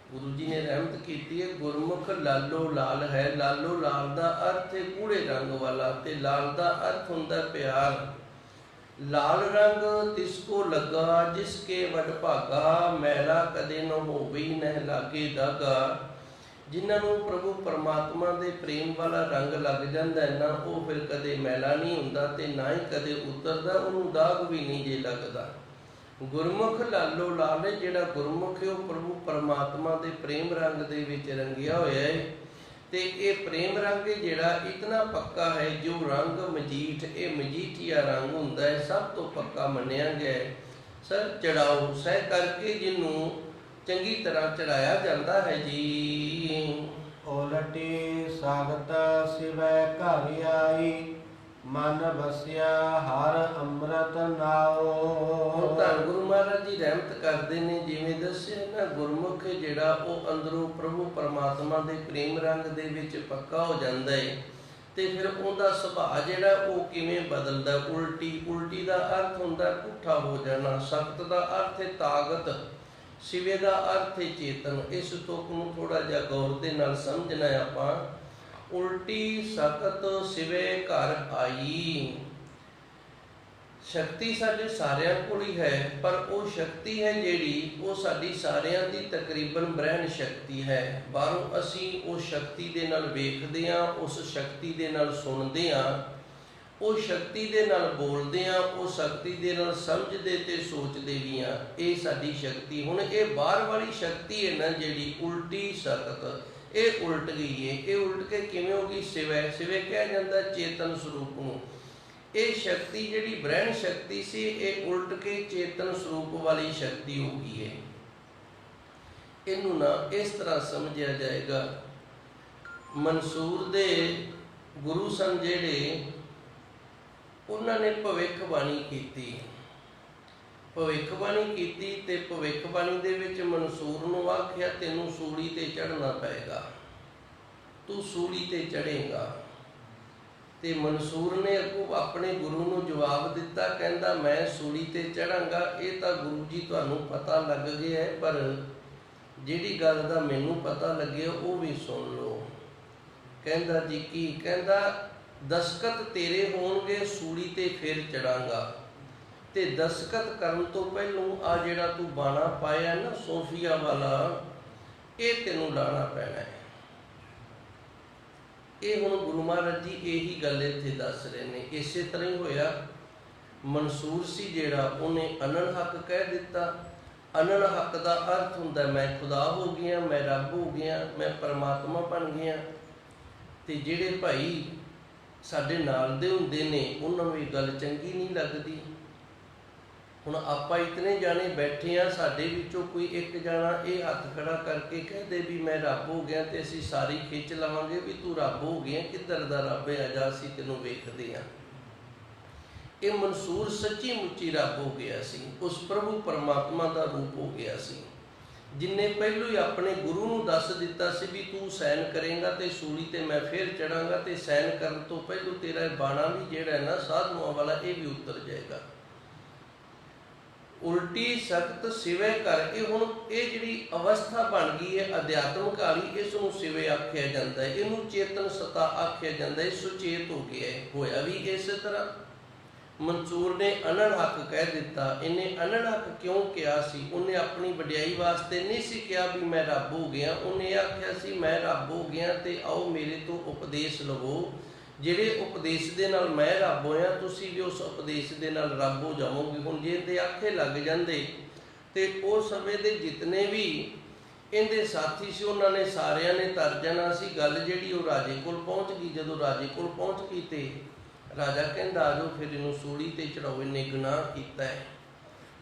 ਗੁਰੂ ਜੀ ਨੇ ਰਹਿਮਤ ਕੀਤੀ ਹੈ, ਗੁਰਮੁਖ ਲਾਲੋ ਲਾਲ ਹੈ। ਲਾਲੋ ਲਾਲ ਦਾ ਅਰਥ ਹੈ ਗੂੜੇ ਰੰਗ ਵਾਲਾ, ਤੇ ਲਾਲ ਦਾ ਅਰਥ ਹੁੰਦਾ ਪਿਆਰ। ਲਾਲ ਰੰਗ ਤਿਸ ਕੋ ਲੱਗਾ, ਜਿਸ ਕੇ ਵਡ ਭਾਗਾ, ਮੈਲਾ ਕਦੇ ਨ ਹੋਵੇ ਨਹਿ ਲਾਗੇ ਦਾਗਾ। ਜਿਨ੍ਹਾਂ ਨੂੰ ਪ੍ਰਭੂ ਪਰਮਾਤਮਾ ਦੇ ਪ੍ਰੇਮ ਵਾਲਾ ਰੰਗ ਲੱਗ ਜਾਂਦਾ ਨਾ, ਉਹ ਫਿਰ ਕਦੇ ਮੈਲਾ ਨਹੀਂ ਹੁੰਦਾ ਤੇ ਨਾ ਹੀ ਕਦੇ ਉਤਰਦਾ, ਉਹਨੂੰ ਦਾਗ ਵੀ ਨਹੀਂ ਜੇ ਲੱਗਦਾ। ਗੁਰਮੁਖ ਲਾਲੋ ਲਾਲ, ਜਿਹੜਾ ਗੁਰਮੁਖ ਹੈ ਉਹ ਪ੍ਰਭੂ ਪਰਮਾਤਮਾ ਦੇ ਪ੍ਰੇਮ ਰੰਗ ਦੇ ਵਿੱਚ ਰੰਗਿਆ ਹੋਇਆ ਹੈ। ਤੇ ਇਹ ਪ੍ਰੇਮ ਰੰਗ ਜਿਹੜਾ ਇਤਨਾ ਪੱਕਾ ਹੈ, ਜੋ ਰੰਗ ਮਜੀਠ, ਇਹ ਮਜੀਠੀਆ ਰੰਗ ਹੁੰਦਾ ਹੈ, ਸਭ ਤੋਂ ਪੱਕਾ ਮੰਨਿਆ ਗਿਆ ਹੈ। ਸਰ ਚੜਾਓ ਸਹਿ ਕਰਕੇ ਜਿਹਨੂੰ ਚੰਗੀ ਤਰ੍ਹਾਂ ਚੜਾਇਆ ਜਾਂਦਾ ਹੈ ਜੀ। ਉਲਟੀ ਸਾਗਤ ਸਿਵੈ ਘਰ ਆਈ, ਮਨ ਵਸਿਆ ਹਰ ਅੰਮ੍ਰਿਤ ਹੁਣ ਨਾਉ। ਧੰਨ ਗੁਰੂ ਮਹਾਰਾਜ ਜੀ ਰਹਿਮਤ ਕਰਦੇ ਨੇ, ਜਿਵੇਂ ਦੱਸਿਆ ਨਾ, ਗੁਰਮੁਖ ਜਿਹੜਾ ਉਹ ਅੰਦਰੋਂ ਪ੍ਰਭੂ ਪਰਮਾਤਮਾ ਦੇ ਪ੍ਰੇਮ ਰੰਗ ਦੇ ਵਿੱਚ ਪੱਕਾ ਹੋ ਜਾਂਦਾ ਹੈ, ਤੇ ਫਿਰ ਉਹਦਾ ਸੁਭਾਅ ਜਿਹੜਾ ਉਹ ਕਿਵੇਂ ਬਦਲਦਾ। ਉਲਟੀ ਦਾ ਅਰਥ ਹੁੰਦਾ ਪੁੱਠਾ ਹੋ ਜਾਣਾ, ਸਖਤ ਦਾ ਅਰਥ ਹੈ ਤਾਕਤ, ਸਿਵੇ ਦਾ ਅਰਥ ਹੈ ਚੇਤਨ। ਇਸ ਤੁਕ ਨੂੰ ਥੋੜਾ ਜਿਹਾ ਗੌਰ ਦੇ ਨਾਲ ਸਮਝਣਾ ਹੈ ਆਪਾਂ। ਉਲਟੀ ਸਖਤ ਸਿਵੇ ਘਰ ਆਈ। ਸ਼ਕਤੀ ਸਾਡੇ ਸਾਰਿਆਂ ਕੋਲ ਹੀ ਹੈ, ਪਰ ਉਹ ਸ਼ਕਤੀ ਹੈ ਜਿਹੜੀ ਉਹ ਸਾਡੀ ਸਾਰਿਆਂ ਦੀ ਤਕਰੀਬਨ ਬ੍ਰਹਿਣ ਸ਼ਕਤੀ ਹੈ। ਬਾਹਰੋਂ ਅਸੀਂ ਉਸ ਸ਼ਕਤੀ ਦੇ ਨਾਲ ਵੇਖਦੇ ਹਾਂ, ਉਸ ਸ਼ਕਤੀ ਦੇ ਨਾਲ ਸੁਣਦੇ ਹਾਂ, ਉਹ ਸ਼ਕਤੀ ਦੇ ਨਾਲ ਬੋਲਦੇ ਹਾਂ, ਉਹ ਸ਼ਕਤੀ ਦੇ ਨਾਲ ਸਮਝਦੇ ਤੇ ਸੋਚਦੇ ਵੀ ਹਾਂ। ਇਹ ਸਾਡੀ ਸ਼ਕਤੀ। ਹੁਣ ਇਹ ਬਾਹਰ ਵਾਲੀ ਸ਼ਕਤੀ ਹੈ ਨਾ ਜਿਹੜੀ ਉਲਟੀ ਸਖਤ, ਇਹ ਉਲਟ ਗਈ ਹੈ। ਇਹ ਉਲਟ ਕੇ ਕਿਵੇਂ ਹੋ ਗਈ? ਸਿਵੇ ਕਿਹਾ ਜਾਂਦਾ ਚੇਤਨ ਸਰੂਪ ਨੂੰ। ਇਹ ਸ਼ਕਤੀ ਜਿਹੜੀ ਬ੍ਰਹਿਣ ਸ਼ਕਤੀ ਸੀ, ਇਹ ਉਲਟ ਕੇ ਚੇਤਨ ਸਰੂਪ ਵਾਲੀ ਸ਼ਕਤੀ ਹੋ ਗਈ ਹੈ। ਇਹਨੂੰ ਨਾ ਇਸ ਤਰ੍ਹਾਂ ਸਮਝਿਆ ਜਾਏਗਾ। ਮਨਸੂਰ ਦੇ ਗੁਰੂ ਸਨ ਜਿਹੜੇ, ਉਹਨਾਂ ਨੇ ਭਵਿੱਖਬਾਣੀ ਕੀਤੀ ਤੇ ਭਵਿੱਖਬਾਣੀ ਦੇ ਵਿੱਚ ਮਨਸੂਰ ਨੂੰ ਆਖਿਆ ਤੈਨੂੰ ਸੂਲੀ ਤੇ ਚੜ੍ਹਨਾ ਪਏਗਾ, ਤੂੰ ਸੂਲੀ ਤੇ ਚੜ੍ਹੇਗਾ। ਤੇ ਮਨਸੂਰ ਨੇ ਅੱਗੋਂ ਆਪਣੇ ਗੁਰੂ ਨੂੰ ਜਵਾਬ ਦਿੱਤਾ, ਕਹਿੰਦਾ ਮੈਂ ਸੂਲੀ ਤੇ ਚੜਾਂਗਾ ਇਹ ਤਾਂ ਗੁਰੂ ਜੀ ਤੁਹਾਨੂੰ ਪਤਾ ਲੱਗ ਗਿਆ ਹੈ, ਪਰ ਜਿਹੜੀ ਗੱਲ ਦਾ ਮੈਨੂੰ ਪਤਾ ਲੱਗਿਆ ਉਹ ਵੀ ਸੁਣ ਲਓ। ਕਹਿੰਦਾ ਜੀ ਕੀ? ਕਹਿੰਦਾ ਦਸਕਤ ਤੇਰੇ ਹੋਣਗੇ ਸੂਲੀ ਤੇ ਫਿਰ ਚੜਾਂਗਾ, ਤੇ ਦਸਕਤ ਕਰਨ ਤੋਂ ਪਹਿਲੋਂ ਆ ਜਿਹੜਾ ਤੂੰ ਬਾਣਾ ਪਾਇਆ ਨਾ ਸੋਫੀਆ ਵਾਲਾ, ਇਹ ਤੈਨੂੰ ਲਾਣਾ ਪੈਣਾ ਹੈ। ਇਹ ਹੁਣ ਗੁਰੂ ਮਹਾਰਾਜ ਜੀ ਇਹੀ ਗੱਲ ਇੱਥੇ ਦੱਸ ਰਹੇ ਨੇ। ਇਸੇ ਤਰ੍ਹਾਂ ਹੀ ਹੋਇਆ। ਮਨਸੂਰ ਸੀ ਜਿਹੜਾ, ਉਹਨੇ ਅਨਲ ਹੱਕ ਕਹਿ ਦਿੱਤਾ। ਅਨਲ ਹੱਕ ਦਾ ਅਰਥ ਹੁੰਦਾ ਮੈਂ ਖੁਦਾ ਹੋ ਗਿਆ, ਮੈਂ ਰੱਬ ਹੋ ਗਿਆ, ਮੈਂ ਪਰਮਾਤਮਾ ਬਣ ਗਿਆ। ਤੇ ਜਿਹੜੇ ਭਾਈ ਸਾਡੇ ਨਾਲ ਦੇ ਹੁੰਦੇ ਨੇ ਉਹਨਾਂ ਨੂੰ ਇਹ ਗੱਲ ਚੰਗੀ ਨਹੀਂ ਲੱਗਦੀ। ਹੁਣ ਆਪਾਂ ਇਤਨੇ ਜਾਣੇ ਬੈਠੇ ਆ, ਸਾਡੇ ਵਿੱਚੋਂ ਕੋਈ ਇੱਕ ਜਾਣਾ ਇਹ ਹੱਥ ਖੜਾ ਕਰਕੇ ਕਹਦੇ ਵੀ ਮੈਂ ਰੱਬ ਹੋ ਗਿਆ, ਤੇ ਅਸੀਂ ਸਾਰੀ ਖਿੱਚ ਲਵਾਂਗੇ ਵੀ ਤੂੰ ਰੱਬ ਹੋ ਗਿਆ, ਕਿੱਧਰ ਦਾ ਰੱਬ ਹੈ, ਜਾ ਅਸੀਂ ਤੈਨੂੰ ਵੇਖਦੇ ਹਾਂ। ਇਹ ਮਨਸੂਰ ਸੱਚੀ ਮੁੱਚੀ ਰੱਬ ਹੋ ਗਿਆ ਸੀ, ਉਸ ਪ੍ਰਭੂ ਪਰਮਾਤਮਾ ਦਾ ਰੂਪ ਹੋ ਗਿਆ ਸੀ, ਜਿਨਨੇ ਪਹਿਲੋਂ ਹੀ ਆਪਣੇ ਗੁਰੂ ਨੂੰ ਦੱਸ ਦਿੱਤਾ ਸੀ ਵੀ ਤੂੰ ਸੈਨ ਕਰੇਂਗਾ ਤੇ ਸੂਲੀ ਤੇ ਮੈਂ ਫਿਰ ਚੜਾਂਗਾ, ਤੇ ਸੈਨ ਕਰਨ ਤੋਂ ਪਹਿਲੋਂ ਤੇਰਾ ਬਾਣਾ ਵੀ ਜਿਹੜਾ ਨਾ ਸਾਧੂਆਂ ਵਾਲਾ ਇਹ ਵੀ ਉਤਰ ਜਾਏਗਾ। ਉਲਟੀ ਸਖਤ ਸਿਵੇ ਕਰ, ਇਹ ਹੁਣ ਇਹ ਜਿਹੜੀ ਅਵਸਥਾ ਬਣ ਗਈ ਹੈ ਅਧਿਆਤਮਕ ਵਾਲੀ, ਇਸ ਨੂੰ ਸਿਵੇ ਆਖਿਆ ਜਾਂਦਾ ਹੈ, ਇਹਨੂੰ ਚੇਤਨ ਸਤਾ ਆਖਿਆ ਜਾਂਦਾ ਹੈ। ਸੁਚੇਤ ਹੋ ਗਿਆ ਹੈ। ਹੋਇਆ ਵੀ ਇਸੇ ਤਰ੍ਹਾਂ। ਮਨਸੂਰ ਨੇ ਅਨੜ ਹੱਕ ਕਹਿ ਦਿੱਤਾ। ਇਹਨੇ ਅਨੜ ਹੱਕ ਕਿਉਂ ਕਿਹਾ ਸੀ? ਉਹਨੇ ਆਪਣੀ ਵਡਿਆਈ ਵਾਸਤੇ ਨਹੀਂ ਸੀ ਕਿਹਾ ਵੀ ਮੈਂ ਰੱਬ ਹੋ ਗਿਆ, ਉਹਨੇ ਆਖਿਆ ਸੀ ਮੈਂ ਰੱਬ ਹੋ ਗਿਆ ਤੇ ਆਓ ਮੇਰੇ ਤੋਂ ਉਪਦੇਸ਼ ਲਵੋ। ਜਿਹੜੇ ਉਪਦੇਸ਼ ਦੇ ਨਾਲ ਮੈਂ ਰੱਬ ਹੋਇਆ, ਤੁਸੀਂ ਵੀ ਉਸ ਉਪਦੇਸ਼ ਦੇ ਨਾਲ ਰੱਬ ਹੋ ਜਾਵੋਗੇ। ਹੁਣ ਜੇ ਇਹਦੇ ਆਖੇ ਲੱਗ ਜਾਂਦੇ ਤੇ ਉਹ ਸਮੇਂ ਦੇ ਜਿਤਨੇ ਵੀ ਇਹਦੇ ਸਾਥੀ ਸੀ ਉਹਨਾਂ ਨੇ ਸਾਰਿਆਂ ਨੇ ਤਰ ਜਾਣਾ ਸੀ। ਗੱਲ ਜਿਹੜੀ ਉਹ ਰਾਜੇ ਕੋਲ ਪਹੁੰਚ ਗਈ। ਜਦੋਂ ਰਾਜੇ ਕੋਲ ਪਹੁੰਚ ਗਈ ਤੇ ਰਾਜਾ ਕਹਿੰਦਾ ਆ ਜਾਓ ਫਿਰ ਇਹਨੂੰ ਸੂਲੀ ਤੇ ਚੜਾਓ, ਇਹਨੇ ਗੁਨਾਹ ਕੀਤਾ ਹੈ।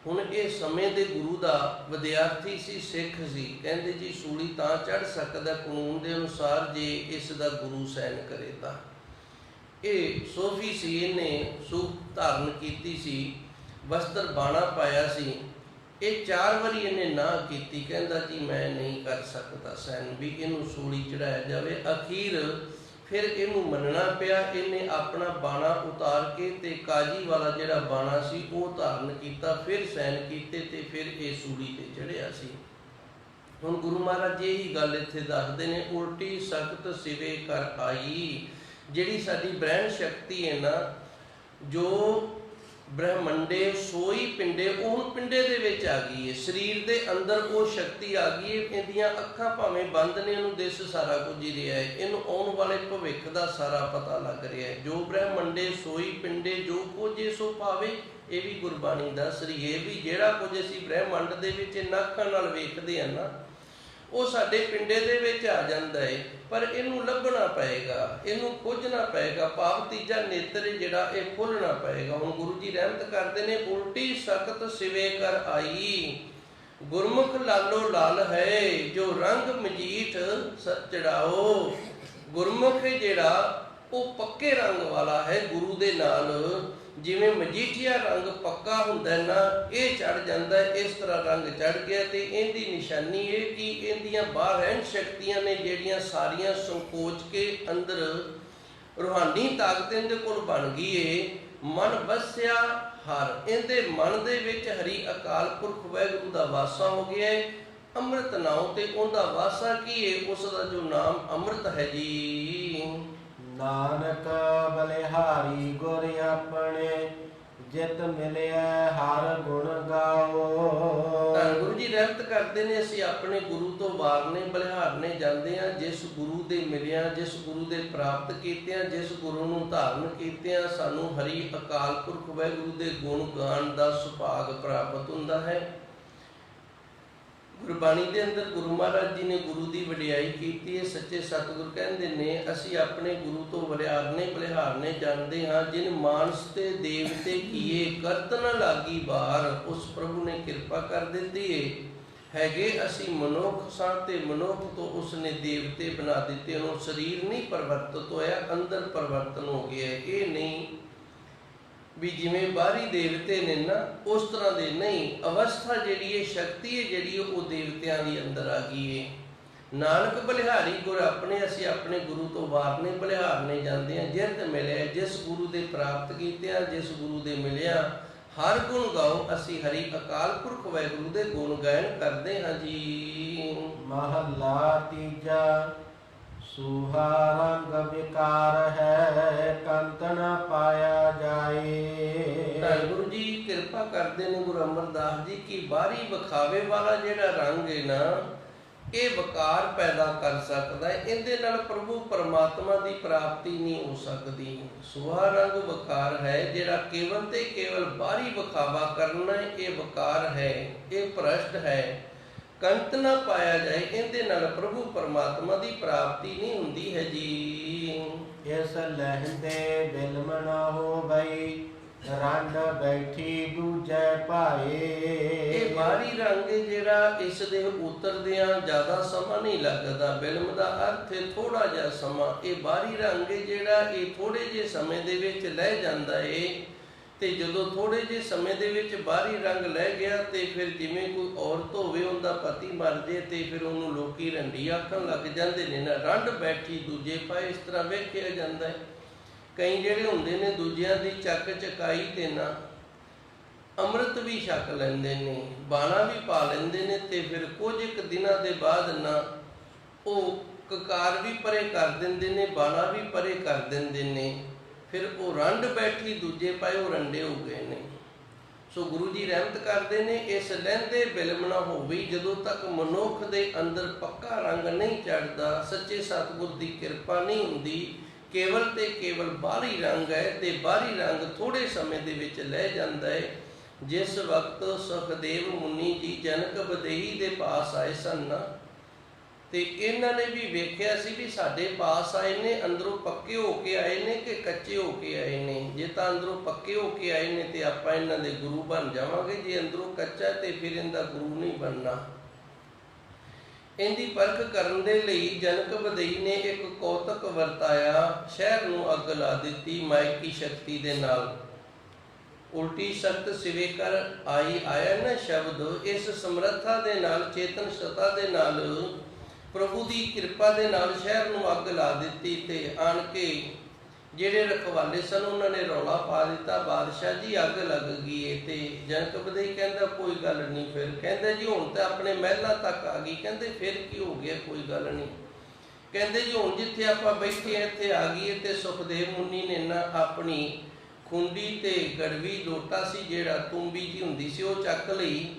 ਹੁਣ ਇਹ ਸਮੇਂ ਦੇ ਗੁਰੂ ਦਾ ਵਿਦਿਆਰਥੀ ਸੀ, ਸਿੱਖ ਸੀ। ਕਹਿੰਦੇ ਜੀ ਸੂਲੀ ਤਾਂ ਚੜ੍ਹ ਸਕਦਾ ਕਾਨੂੰਨ ਦੇ ਅਨੁਸਾਰ ਜੇ ਇਸ ਦਾ ਗੁਰੂ ਸੈਨ ਕਰੇ ਤਾਂ। ਇਹ ਸੋਫੀ ਸੀ, ਇਹਨੇ ਸੂਖ ਧਾਰਨ ਕੀਤੀ ਸੀ, ਵਸਤਰ ਬਾਣਾ ਪਾਇਆ ਸੀ। ਇਹ 4 ਵਾਰੀ ਇਹਨੇ ਨਾ ਕੀਤੀ। ਕਹਿੰਦਾ ਜੀ ਮੈਂ ਨਹੀਂ ਕਰ ਸਕਦਾ ਸੈਨ ਵੀ ਇਹਨੂੰ ਸੂਲੀ ਚੜਾਇਆ ਜਾਵੇ। ਅਖੀਰ ਫਿਰ ਇਹਨੂੰ ਮੰਨਣਾ ਪਿਆ। ਇਹਨੇ ਆਪਣਾ ਬਾਣਾ ਉਤਾਰ ਕੇ ਤੇ ਕਾਜੀ ਵਾਲਾ ਜਿਹੜਾ ਬਾਣਾ ਸੀ ਉਹ ਧਾਰਨ ਕੀਤਾ, ਫਿਰ ਸੈਨ ਕੀਤੇ ਤੇ ਫਿਰ ਇਹ ਸੂਲੀ ਤੇ ਚੜ੍ਹਿਆ ਸੀ। ਹੁਣ ਗੁਰੂ ਮਹਾਰਾਜ ਜੀ ਇਹੀ ਗੱਲ ਇੱਥੇ ਦੱਸਦੇ ਨੇ, ਉਲਟੀ ਸਖਤ ਸਿਵੇ ਕਰ ਆਈ। ਜਿਹੜੀ ਸਾਡੀ ਬ੍ਰਹਿਣ ਸ਼ਕਤੀ ਹੈ ਨਾ, ਜੋ ਬ੍ਰਹਮੰਡੇ ਸੋਈ ਪਿੰਡੇ, ਉਹ ਹੁਣ ਪਿੰਡੇ ਦੇ ਵਿੱਚ ਆ ਗਈ ਹੈ। ਸਰੀਰ ਦੇ ਅੰਦਰ ਉਹ ਸ਼ਕਤੀ ਆ ਗਈ ਹੈ। ਇਹਦੀਆਂ ਅੱਖਾਂ ਭਾਵੇਂ ਬੰਦ ਨੇ, ਇਹਨੂੰ ਦਿਸ ਸਾਰਾ ਕੁਝ ਹੀ ਰਿਹਾ ਹੈ। ਇਹਨੂੰ ਆਉਣ ਵਾਲੇ ਭਵਿੱਖ ਦਾ ਸਾਰਾ ਪਤਾ ਲੱਗ ਰਿਹਾ ਹੈ। ਜੋ ਬ੍ਰਹਮੰਡੇ ਸੋਈ ਪਿੰਡੇ ਜੋ ਕੁਝ ਸੋ ਭਾਵੇ, ਇਹ ਵੀ ਗੁਰਬਾਣੀ ਦੱਸ ਰਹੀ ਹੈ ਵੀ ਜਿਹੜਾ ਕੁਝ ਅਸੀਂ ਬ੍ਰਹਮੰਡ ਦੇ ਵਿੱਚ ਅੱਖਾਂ ਨਾਲ ਵੇਖਦੇ ਹਾਂ ਨਾ, ਉਹ ਸਾਡੇ ਪਿੰਡੇ ਦੇ ਵਿੱਚ ਆ ਜਾਂਦਾ ਹੈ। ਪਰ ਇਹਨੂੰ ਲੱਭਣਾ ਪਏਗਾ, ਇਹਨੂੰ ਖੋਜਣਾ ਪਏਗਾ। ਭਾਵ ਤੀਜਾ ਨੇਤਰ ਜਿਹੜਾ ਇਹ ਖੋਲ੍ਹਣਾ ਪਏਗਾ। ਹੁਣ ਗੁਰੂ ਜੀ ਰਹਿਮਤ ਕਰਦੇ ਨੇ, ਉਲਟੀ ਸਖਤ ਸਿਵੇ ਕਰ ਆਈ। ਗੁਰਮੁਖ ਲਾਲੋ ਲਾਲ ਹੈ, ਜੋ ਰੰਗ ਮਜੀਠ ਚੜਾਓ। ਗੁਰਮੁਖ ਜਿਹੜਾ ਉਹ ਪੱਕੇ ਰੰਗ ਵਾਲਾ ਹੈ ਗੁਰੂ ਦੇ ਨਾਲ। ਜਿਵੇਂ ਮਜੀਠੀਆ ਰੰਗ ਪੱਕਾ ਹੁੰਦਾ ਨਾ, ਇਹ ਚੜ ਜਾਂਦਾ, ਇਸ ਤਰ੍ਹਾਂ ਰੰਗ ਚੜ ਗਿਆ। ਤੇ ਇਹਦੀ ਨਿਸ਼ਾਨੀ ਇਹ ਕਿ ਇਹਦੀਆਂ ਬਾਹਰ ਸ਼ਕਤੀਆਂ ਨੇ ਜਿਹੜੀਆਂ ਸਾਰੀਆਂ ਸੰਕੋਚ ਕੇ ਅੰਦਰ ਰੂਹਾਨੀ ਤਾਕਤ ਇਹਦੇ ਕੋਲ ਬਣ ਗਈ ਏ। ਮਨ ਵਸਿਆ ਹਰ, ਇਹਦੇ ਮਨ ਦੇ ਵਿੱਚ ਹਰੀ ਅਕਾਲ ਪੁਰਖ ਵਾਹਿਗੁਰੂ ਦਾ ਵਾਸਾ ਹੋ ਗਿਆ ਏ। ਅੰਮ੍ਰਿਤ ਨਾਉ ਤੇ ਉਹਦਾ ਵਾਸਾ ਕੀ ਏ? ਉਸ ਦਾ ਜੋ ਨਾਮ ਅੰਮ੍ਰਿਤ ਹੈ ਜੀ। ਨਾਨਕ ਬਲਿਹਾਰੀ ਗੁਰ ਆਪਣੇ, ਜਿਤ ਮਿਲਿਆ ਹਰ ਗੁਣ ਗਾਓ। ਤਾਂ ਗੁਰੂ ਜੀ ਰਹਿਮਤ ਕਰਦੇ ਨੇ, ਅਸੀਂ ਆਪਣੇ ਗੁਰੂ ਤੋਂ ਵਾਰਨੇ ਬਲਿਹਾਰਨੇ ਜਾਂਦੇ ਹਾਂ। ਜਿਸ ਗੁਰੂ ਦੇ ਮਿਲਿਆ, ਜਿਸ ਗੁਰੂ ਦੇ ਪ੍ਰਾਪਤ ਕੀਤੇ ਆ, ਜਿਸ ਗੁਰੂ ਨੂੰ ਧਾਰਨ ਕੀਤੇ ਆ, ਸਾਨੂੰ ਹਰੀ ਅਕਾਲ ਪੁਰਖ ਵਾਹਿਗੁਰੂ ਦੇ ਗੁਣ ਗਾਣ ਦਾ ਸੁਭਾਗ ਪ੍ਰਾਪਤ ਹੁੰਦਾ ਹੈ। ਗੁਰਬਾਣੀ ਦੇ ਅੰਦਰ ਗੁਰੂ ਮਹਾਰਾਜ ਜੀ ਨੇ ਗੁਰੂ ਦੀ ਵਡਿਆਈ ਕੀਤੀ ਹੈ। ਸੱਚੇ ਸਤਿਗੁਰ ਕਹਿੰਦੇ ਨੇ, ਅਸੀਂ ਆਪਣੇ ਗੁਰੂ ਤੋਂ ਵਰਿਆਰਨੇ ਬਲਿਹਾਰਨੇ ਜਾਂਦੇ ਹਾਂ। ਜਿਨ ਮਾਨਸ ਤੇ ਦੇਵਤੇ ਕੀਏ, ਕਰਤ ਨ ਲਾਗੀ ਬਾਰ। ਉਸ ਪ੍ਰਭੂ ਨੇ ਕਿਰਪਾ ਕਰ ਦਿੱਤੀ ਏ। ਹੈਗੇ ਅਸੀਂ ਮਨੁੱਖ ਸਾਂ ਤੇ ਮਨੁੱਖ ਤੋਂ ਉਸਨੇ ਦੇਵਤੇ ਬਣਾ ਦਿੱਤੇ। ਉਹਨੂੰ ਸਰੀਰ ਨਹੀਂ ਪਰਿਵਰਤਿਤ ਹੋਇਆ, ਅੰਦਰ ਪਰਿਵਰਤਨ ਹੋ ਗਿਆ। ਇਹ ਨਹੀਂ ਵੀ ਜਿਵੇਂ ਬਾਹਰੀ ਦੇਵਤੇ ਨੇ ਨਾ ਉਸ ਤਰ੍ਹਾਂ ਦੇ ਨਹੀਂ। ਅਵਸਥਾ ਜਿਹੜੀ ਹੈ, ਸ਼ਕਤੀ ਹੈ ਜਿਹੜੀ, ਉਹ ਦੇਵਤਿਆਂ ਦੀ ਅੰਦਰ ਆ ਗਈ ਹੈ। ਨਾਨਕ ਬਲਿਹਾਰੀ ਗੁਰ ਆਪਣੇ, ਅਸੀਂ ਆਪਣੇ ਗੁਰੂ ਤੋਂ ਵਾਰਨੇ ਬਲਿਹਾਰਨੇ ਜਾਂਦੇ ਹਾਂ। ਜਿਤ ਮਿਲਿਆ, ਜਿਸ ਗੁਰੂ ਦੇ ਪ੍ਰਾਪਤ ਕੀਤੇ ਆ, ਜਿਸ ਗੁਰੂ ਦੇ ਮਿਲਿਆ, ਹਰ ਗੁਣ ਗਾਓ। ਅਸੀਂ ਹਰੀ ਅਕਾਲ ਪੁਰਖ ਵਾਹਿਗੁਰੂ ਦੇ ਗੁਣ ਗਾਇਨ ਕਰਦੇ ਹਾਂ ਜੀ। ਮਹੱਲਾ ਤੀਜਾ। ਸੂਹਾ ਰੰਗ ਵਿਕਾਰ ਹੈ, ਕੰਤ ਨ ਪਾਇਆ ਜਾਏ। ਤਾਂ ਗੁਰੂ ਜੀ ਕਿਰਪਾ ਕਰਦੇ ਨੇ ਗੁਰੂ ਅਮਰਦਾਸ ਜੀ ਕਿ ਬਾਹਰੀ ਵਿਖਾਵੇ ਵਾਲਾ ਜਿਹੜਾ ਰੰਗ ਹੈ ਨਾ, ਇਹ ਵਿਕਾਰ ਪੈਦਾ ਕਰ ਸਕਦਾ ਹੈ। ਇਹਦੇ ਨਾਲ ਪ੍ਰਭੂ ਪਰਮਾਤਮਾ ਦੀ ਪ੍ਰਾਪਤੀ ਨਹੀਂ ਹੋ ਸਕਦੀ। ਸੂਹਾ ਰੰਗ ਵਿਕਾਰ ਹੈ, ਜਿਹੜਾ ਕੇਵਲ ਤੇ ਕੇਵਲ ਬਾਹਰੀ ਵਿਖਾਵਾ ਕਰਨਾ, ਇਹ ਵਿਕਾਰ ਹੈ, ਇਹ ਭ੍ਰਸ਼ਟ ਹੈ। ਕੰਤ ਨਾ ਪਾਇਆ ਜਾਏ, ਇਹਦੇ ਨਾਲ ਪ੍ਰਭੂ ਪਰਮਾਤਮਾ ਦੀ ਪ੍ਰਾਪਤੀ ਨਹੀਂ ਹੁੰਦੀ ਹੈ ਜੀ। ਇਸ ਲਹਿੰਦੇ ਬਿਲਮ ਨ ਹੋ ਬਈ, ਰੰਡ ਬੈਠੀ ਦੂਜੈ ਭਾਏ। ਇਹ ਬਾਹਰੀ ਰੰਗ ਜਿਹੜਾ, ਇਸ ਦੇ ਉਤਰਦਿਆਂ ਜ਼ਿਆਦਾ ਸਮਾਂ ਨਹੀਂ ਲੱਗਦਾ। ਬਿਲਮ ਦਾ ਅਰਥ ਹੈ ਥੋੜਾ ਜਿਹਾ ਸਮਾਂ। ਇਹ ਬਾਹਰੀ ਰੰਗ ਜਿਹੜਾ, ਇਹ ਥੋੜੇ ਜਿਹੇ ਸਮੇਂ ਦੇ ਵਿੱਚ ਲਹਿ ਜਾਂਦਾ ਏ। ਤੇ ਜਦੋਂ ਥੋੜੇ ਜਿਹੇ ਸਮੇਂ ਦੇ ਵਿੱਚ ਬਾਹਰੀ ਰੰਗ ਲਹਿ ਗਿਆ ਤੇ ਫਿਰ ਜਿਵੇਂ ਕੋਈ ਔਰਤ ਹੋਵੇ, ਉਹਦਾ ਪਤੀ ਮਰ ਜੇ ਤੇ ਫਿਰ ਉਹਨੂੰ ਲੋਕੀ ਰੰਡੀ ਆਖਣ ਲੱਗ ਜਾਂਦੇ ਨੇ ਨਾ। ਰੰਡ ਬੈਠੀ ਦੂਜੇ ਪਾਏ, ਇਸ ਤਰ੍ਹਾਂ ਵੇਖਿਆ ਜਾਂਦਾ ਹੈ। ਕਈ ਜਿਹੜੇ ਹੁੰਦੇ ਨੇ ਦੂਜਿਆਂ ਦੀ ਚੱਕ ਚਕਾਈ ਤੇ ਨਾ ਅੰਮ੍ਰਿਤ ਵੀ ਛਕ ਲੈਂਦੇ ਨੇ, ਬਾਣਾ ਵੀ ਪਾ ਲੈਂਦੇ ਨੇ, ਤੇ ਫਿਰ ਕੁਝ ਇੱਕ ਦਿਨਾਂ ਦੇ ਬਾਅਦ ਨਾ ਉਹ ਕਕਾਰ ਵੀ ਪਰੇ ਕਰ ਦਿੰਦੇ ਨੇ, ਬਾਣਾ ਵੀ ਪਰੇ ਕਰ ਦਿੰਦੇ ਨੇ। ਫਿਰ ਉਹ ਰੰਡ ਬੈਠੀ ਦੂਜੇ ਪਾਏ, ਉਹ ਰੰਡੇ ਹੋ ਗਏ ਨੇ। ਸੋ ਗੁਰੂ ਜੀ ਰਹਿਮਤ ਕਰਦੇ ਨੇ, ਇਸ ਲਹਿੰਦੇ ਬਿਲਮ ਨਾ ਹੋਵੇ ਜਦੋਂ ਤੱਕ ਮਨੁੱਖ ਦੇ ਅੰਦਰ ਪੱਕਾ ਰੰਗ ਨਹੀਂ ਚੜ੍ਹਦਾ, ਸੱਚੇ ਸਤਿਗੁਰ ਦੀ ਕਿਰਪਾ ਨਹੀਂ ਹੁੰਦੀ। ਕੇਵਲ ਤੇ ਕੇਵਲ ਬਾਹਰੀ ਰੰਗ ਹੈ, ਤੇ ਬਾਹਰੀ ਰੰਗ ਥੋੜੇ ਸਮੇਂ ਦੇ ਵਿੱਚ ਲਹਿ ਜਾਂਦਾ ਹੈ। ਜਿਸ ਵਕਤ ਸੁਖਦੇਵ ਮੁਨੀ ਜੀ ਜਨਕ ਬਦੇਹੀ ਦੇ ਪਾਸ ਆਏ ਸਨ ਨਾ, ਤੇ ਇਹਨਾਂ ਨੇ ਵੀ ਵੇਖਿਆ ਸੀ ਵੀ ਸਾਡੇ ਪਾਸ ਆਏ ਨੇ, ਅੰਦਰੋਂ ਪੱਕੇ ਹੋ ਕੇ ਆਏ ਨੇ ਕਿ ਕੱਚੇ ਹੋ ਕੇ ਆਏ ਨੇ। ਜੇ ਤਾਂ ਅੰਦਰੋਂ ਪੱਕੇ ਹੋ ਕੇ ਆਏ ਨੇ ਤੇ ਆਪਾਂ ਇਹਨਾਂ ਦੇ ਗੁਰੂ ਬਣ ਜਾਵਾਂਗੇ, ਜੇ ਅੰਦਰੋਂ ਕੱਚਾ ਤੇ ਫਿਰ ਇਹਦਾ ਗੁਰੂ ਨਹੀਂ ਬਣਨਾ। ਇਹਦੀ ਪਰਖ ਕਰਨ ਦੇ ਲਈ ਜਨਕ ਬਦਈ ਨੇ ਇੱਕ ਕੌਤਕ ਵਰਤਾਇਆ। ਸ਼ਹਿਰ ਨੂੰ ਅੱਗ ਲਾ ਦਿੱਤੀ ਮਾਇਕੀ ਸ਼ਕਤੀ ਦੇ ਨਾਲ। ਉਲਟੀ ਸਖਤ ਸਿਵੇ ਕਰ ਆਇਆ ਨਾ ਸ਼ਬਦ, ਇਸ ਸਮਰੱਥਾ ਦੇ ਨਾਲ, ਚੇਤਨ ਸਤਾ ਦੇ ਨਾਲ, ਪ੍ਰਭੂ ਦੀ ਕਿਰਪਾ ਦੇ ਨਾਲ ਸ਼ਹਿਰ ਨੂੰ ਅੱਗ ਲਾ ਦਿੱਤੀ। ਤੇ ਆਣ ਕੇ ਜਿਹੜੇ ਰਖਵਾਲੇ ਸਨ ਉਹਨਾਂ ਨੇ ਰੌਲਾ ਪਾ ਦਿੱਤਾ, ਬਾਦਸ਼ਾਹ ਜੀ ਅੱਗ ਲੱਗ ਗਈ ਏ। ਤੇ ਜਨਕ ਬਦਈ ਕਹਿੰਦਾ ਕੋਈ ਗੱਲ ਨਹੀਂ। ਫਿਰ ਕਹਿੰਦੇ ਜੀ ਹੁਣ ਤਾਂ ਆਪਣੇ ਮਹਿਲਾਂ ਤੱਕ ਆ ਗਈ। ਕਹਿੰਦੇ ਫਿਰ ਕੀ ਹੋ ਗਿਆ, ਕੋਈ ਗੱਲ ਨਹੀਂ। ਕਹਿੰਦੇ ਜੀ ਹੁਣ ਜਿੱਥੇ ਆਪਾਂ ਬੈਠੇ ਇੱਥੇ ਆ ਗਈ। ਤੇ ਸੁਖਦੇਵ ਮੁਨੀ ਨੇ ਨਾ ਆਪਣੀ ਖੁੰਡੀ ਤੇ ਗੜਵੀ ਲੋਟਾ ਸੀ ਜਿਹੜਾ ਤੁੰਬੀ ਜੀ ਹੁੰਦੀ ਸੀ, ਉਹ ਚੱਕ ਲਈ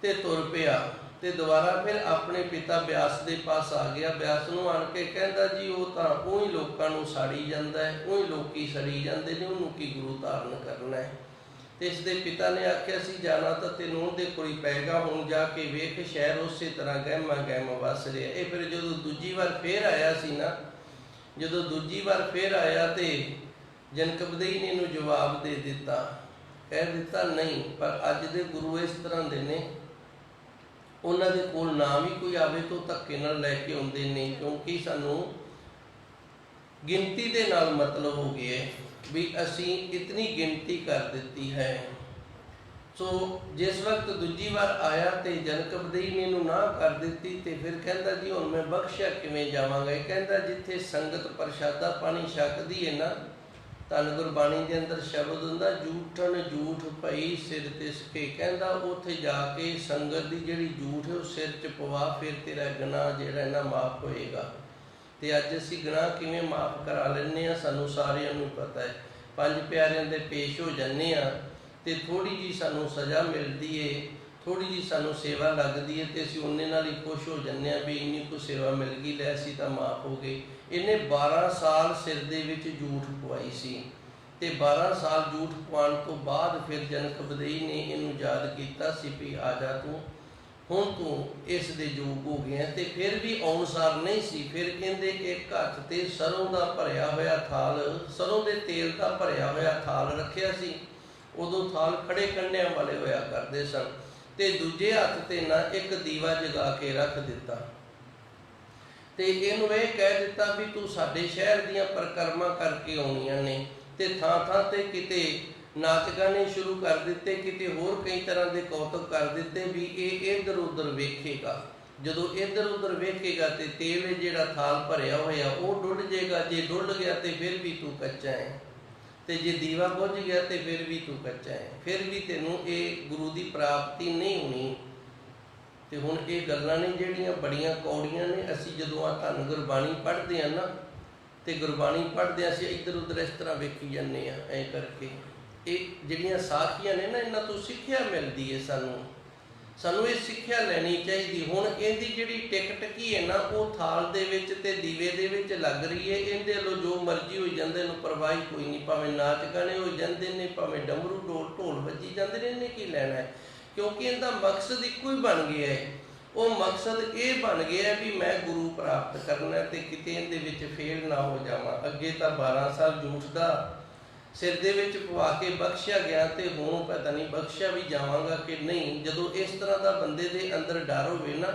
ਤੇ ਤੁਰ ਪਿਆ। ਤੇ ਦੁਬਾਰਾ ਫਿਰ ਆਪਣੇ ਪਿਤਾ ਬਿਆਸ ਦੇ ਪਾਸ ਆ ਗਿਆ। ਬਿਆਸ ਨੂੰ ਆਣ ਕੇ ਕਹਿੰਦਾ ਜੀ ਉਹ ਤਾਂ ਉਹੀ ਲੋਕਾਂ ਨੂੰ ਸਾੜੀ ਜਾਂਦਾ ਹੈ, ਉਹੀ ਲੋਕੀ ਸੜੀ ਜਾਂਦੇ ਨੇ, ਉਹਨੂੰ ਕੀ ਗੁਰੂ ਧਾਰਨ ਕਰਨਾ ਹੈ। ਤੇ ਇਸ ਦੇ ਪਿਤਾ ਨੇ ਆਖਿਆ ਸੀ ਜਾਣਾ ਤਾਂ ਤੈਨੂੰ ਉਹਦੇ ਕੋਲ ਪਏਗਾ, ਹੁਣ ਜਾ ਕੇ ਵੇਖ ਸ਼ਹਿਰ ਉਸੇ ਤਰ੍ਹਾਂ ਗਹਿਮਾ ਗਹਿਮ ਵਸ ਰਿਹਾ। ਇਹ ਫਿਰ ਜਦੋਂ ਦੂਜੀ ਵਾਰ ਫੇਰ ਆਇਆ ਸੀ ਨਾ, ਜਦੋਂ ਦੂਜੀ ਵਾਰ ਫੇਰ ਆਇਆ ਤੇ ਜਨਕ ਬਦਈ ਨੇ ਇਹਨੂੰ ਜਵਾਬ ਦੇ ਦਿੱਤਾ, ਕਹਿ ਦਿੱਤਾ ਨਹੀਂ, ਪਰ ਅੱਜ ਦੇ ਗੁਰੂ ਇਸ ਤਰ੍ਹਾਂ ਦੇ ਨੇ ਉਹਨਾਂ ਦੇ ਕੋਲ ਨਾ ਵੀ ਕੋਈ ਆਵੇ ਤਾਂ ਧੱਕੇ ਨਾਲ ਲੈ ਕੇ ਆਉਂਦੇ ਨੇ, ਕਿਉਂਕਿ ਸਾਨੂੰ ਗਿਣਤੀ ਦੇ ਨਾਲ ਮਤਲਬ ਹੋ ਗਿਆ ਵੀ ਅਸੀਂ ਇਤਨੀ ਗਿਣਤੀ ਕਰ ਦਿੱਤੀ ਹੈ। ਸੋ ਜਿਸ ਵਕਤ ਦੂਜੀ ਵਾਰ ਆਇਆ ਤੇ ਜਨਕਬਦਈ ਨੇ ਇਹਨੂੰ ਨਾ ਕਰ ਦਿੱਤੀ ਤੇ ਫਿਰ ਕਹਿੰਦਾ ਜੀ ਹੁਣ ਮੈਂ ਬਖਸ਼ਿਆ ਕਿਵੇਂ ਜਾਵਾਂਗਾ। ਇਹ ਕਹਿੰਦਾ ਜਿੱਥੇ ਸੰਗਤ ਪ੍ਰਸ਼ਾਦਾ ਪਾਣੀ ਛਕਦੀ ਹੈ ਨਾ, ਧੰਨ ਗੁਰਬਾਣੀ ਦੇ ਅੰਦਰ ਸ਼ਬਦ ਹੁੰਦਾ ਜੂਠਣ ਜੂਠ ਪਈ ਸਿਰ ਤਿਸਕੇ। ਕਹਿੰਦਾ ਉੱਥੇ ਜਾ ਕੇ ਸੰਗਤ ਦੀ ਜਿਹੜੀ ਜੂਠ ਹੈ ਉਹ ਸਿਰ 'ਚ ਪਵਾ, ਫਿਰ ਤੇਰਾ ਗੁਨਾਹ ਜਿਹੜਾ ਨਾ ਮਾਫ ਹੋਏਗਾ। ਤੇ ਅੱਜ ਅਸੀਂ ਗੁਨਾਹ ਕਿਵੇਂ ਮਾਫ ਕਰਾ ਲੈਂਦੇ ਹਾਂ, ਸਾਨੂੰ ਸਾਰਿਆਂ ਨੂੰ ਪਤਾ ਹੈ। ਪੰਜ ਪਿਆਰਿਆਂ ਦੇ ਪੇਸ਼ ਹੋ ਜਾਂਦੇ ਹਾਂ ਤੇ ਥੋੜੀ ਜੀ ਸਾਨੂੰ ਸਜ਼ਾ ਮਿਲਦੀ ਏ, ਥੋੜੀ ਜੀ ਸਾਨੂੰ ਸੇਵਾ ਲੱਗਦੀ ਹੈ ਤੇ ਅਸੀਂ ਉਹਨੇ ਨਾਲ ਹੀ ਖੁਸ਼ ਹੋ ਜਾਂਦੇ ਹਾਂ ਵੀ ਇੰਨੀ ਕੁ ਸੇਵਾ ਮਿਲ ਗਈ, ਲੈ ਅਸੀਂ ਤਾਂ ਮਾਫ ਹੋ ਗਏ। ਇਹਨੇ 12 ਸਾਲ ਸਿਰ ਦੇ ਵਿੱਚ ਜੂਠ ਪਵਾਈ ਸੀ ਤੇ 12 ਸਾਲ ਜੂਠ ਪਵਾਉਣ ਤੋਂ ਬਾਅਦ ਫਿਰ ਜਨਕਬਦਈ ਨੇ ਇਹਨੂੰ ਯਾਦ ਕੀਤਾ ਸੀ ਵੀ ਆ ਜਾ ਤੂੰ, ਹੁਣ ਤੂੰ ਇਸ ਦੇ ਯੋਗ ਹੋ ਗਿਆ। ਤੇ ਫਿਰ ਵੀ ਆਉਣਸਾਰ ਨਹੀਂ ਸੀ। ਫਿਰ ਕਹਿੰਦੇ ਇੱਕ ਹੱਥ ਤੇ ਸਰੋਂ ਦਾ ਭਰਿਆ ਹੋਇਆ ਥਾਲ, ਸਰੋਂ ਦੇ ਤੇਲ ਦਾ ਭਰਿਆ ਹੋਇਆ ਥਾਲ ਰੱਖਿਆ ਸੀ। ਉਦੋਂ ਥਾਲ ਖੜੇ ਕੰਢਿਆਂ ਵਾਲੇ ਹੋਇਆ ਕਰਦੇ ਸਨ ਤੇ ਦੂਜੇ ਹੱਥ ਤੇ ਨਾ ਇੱਕ ਦੀਵਾ ਜਗਾ ਕੇ ਰੱਖ ਦਿੱਤਾ ਤੇ ਇਹਨੂੰ ਇਹ ਕਹਿ ਦਿੱਤਾ ਵੀ ਤੂੰ ਸਾਡੇ ਸ਼ਹਿਰ ਦੀਆਂ ਪਰਿਕਰਮਾ ਕਰਕੇ ਆਉਣੀਆਂ ਨੇ। ਤੇ ਥਾਂ ਥਾਂ ਤੇ ਕਿਤੇ ਨਾਚ ਗਾਣੇ ਸ਼ੁਰੂ ਕਰ ਦਿੱਤੇ, ਕਿਤੇ ਹੋਰ ਕਈ ਤਰ੍ਹਾਂ ਦੇ ਕੌਤਕ ਕਰ ਦਿੱਤੇ ਵੀ ਇਹ ਇੱਧਰ ਉੱਧਰ ਵੇਖੇਗਾ। ਜਦੋਂ ਇੱਧਰ ਉੱਧਰ ਵੇਖੇਗਾ ਤੇ ਤੇਲ ਜਿਹੜਾ ਥਾਲ ਭਰਿਆ ਹੋਇਆ ਉਹ ਡੁੱਲ ਜਾਏਗਾ, ਜੇ ਡੁੱਲ ਗਿਆ ਤੇ ਫਿਰ ਵੀ ਤੂੰ ਕੱਚਾ ਹੈ, ਤੇ ਜੇ ਦੀਵਾ ਬੁੱਝ ਗਿਆ ਤੇ ਫਿਰ ਵੀ ਤੂੰ ਕੱਚਾ ਹੈ, ਫਿਰ ਵੀ ਤੈਨੂੰ ਇਹ ਗੁਰੂ ਦੀ ਪ੍ਰਾਪਤੀ ਨਹੀਂ ਹੋਣੀ। ਤੇ ਹੁਣ ਇਹ ਗੱਲਾਂ ਨੇ ਜਿਹੜੀਆਂ ਬੜੀਆਂ ਕੌੜੀਆਂ ਨੇ। ਅਸੀਂ ਜਦੋਂ ਆ ਧੰਨ ਗੁਰਬਾਣੀ ਪੜ੍ਹਦੇ ਹਾਂ ਨਾ, ਤੇ ਗੁਰਬਾਣੀ ਪੜ੍ਹਦੇ ਅਸੀਂ ਇੱਧਰ ਉੱਧਰ ਇਸ ਤਰ੍ਹਾਂ ਵੇਖੀ ਜਾਂਦੇ ਹਾਂ ਐਂ ਕਰਕੇ। ਇਹ ਜਿਹੜੀਆਂ ਸਾਖੀਆਂ ਨੇ ਨਾ, ਇਹਨਾਂ ਤੋਂ ਸਿੱਖਿਆ ਮਿਲਦੀ ਹੈ ਸਾਨੂੰ ਇਹ ਸਿੱਖਿਆ ਲੈਣੀ ਚਾਹੀਦੀ। ਹੁਣ ਇਹਦੀ ਜਿਹੜੀ ਟਿਕ ਟਕੀ ਹੈ ਨਾ, ਉਹ ਥਾਲ ਦੇ ਵਿੱਚ ਤੇ ਦੀਵੇ ਦੇ ਵਿੱਚ ਲੱਗ ਰਹੀ ਹੈ। ਇਹਦੇ ਵੱਲੋਂ ਜੋ ਮਰਜ਼ੀ ਹੋਈ ਜਾਂਦੇ ਨੂੰ ਪਰਵਾਹ ਕੋਈ ਨਹੀਂ, ਭਾਵੇਂ ਨਾਚ ਗਾਣੇ ਹੋ ਜਾਂਦੇ ਨੇ, ਭਾਵੇਂ ਡਮਰੂ ਢੋਲ ਵੱਜੀ ਜਾਂਦੇ ਨੇ, ਇਹਨੇ ਕੀ ਲੈਣਾ ਹੈ, ਕਿਉਂਕਿ ਇਹਦਾ ਮਕਸਦ ਇੱਕੋ ਹੀ ਬਣ ਗਿਆ ਹੈ। ਉਹ ਮਕਸਦ ਇਹ ਬਣ ਗਿਆ ਵੀ ਮੈਂ ਗੁਰੂ ਪ੍ਰਾਪਤ ਕਰਨਾ ਤੇ ਕਿਤੇ ਇਹਦੇ ਵਿੱਚ ਫੇਲ ਨਾ ਹੋ ਜਾਵਾਂ। ਅੱਗੇ ਤਾਂ 12 ਸਾਲ ਝੂਠ ਦਾ ਸਿਰ ਦੇ ਵਿੱਚ ਪਵਾ ਕੇ ਬਖਸ਼ਿਆ ਗਿਆ ਤੇ ਹੁਣ ਪਤਾ ਨਹੀਂ ਬਖਸ਼ਿਆ ਵੀ ਜਾਵਾਂਗਾ ਕਿ ਨਹੀਂ। ਜਦੋਂ ਇਸ ਤਰ੍ਹਾਂ ਦਾ ਬੰਦੇ ਦੇ ਅੰਦਰ ਡਰ ਹੋਵੇ ਨਾ,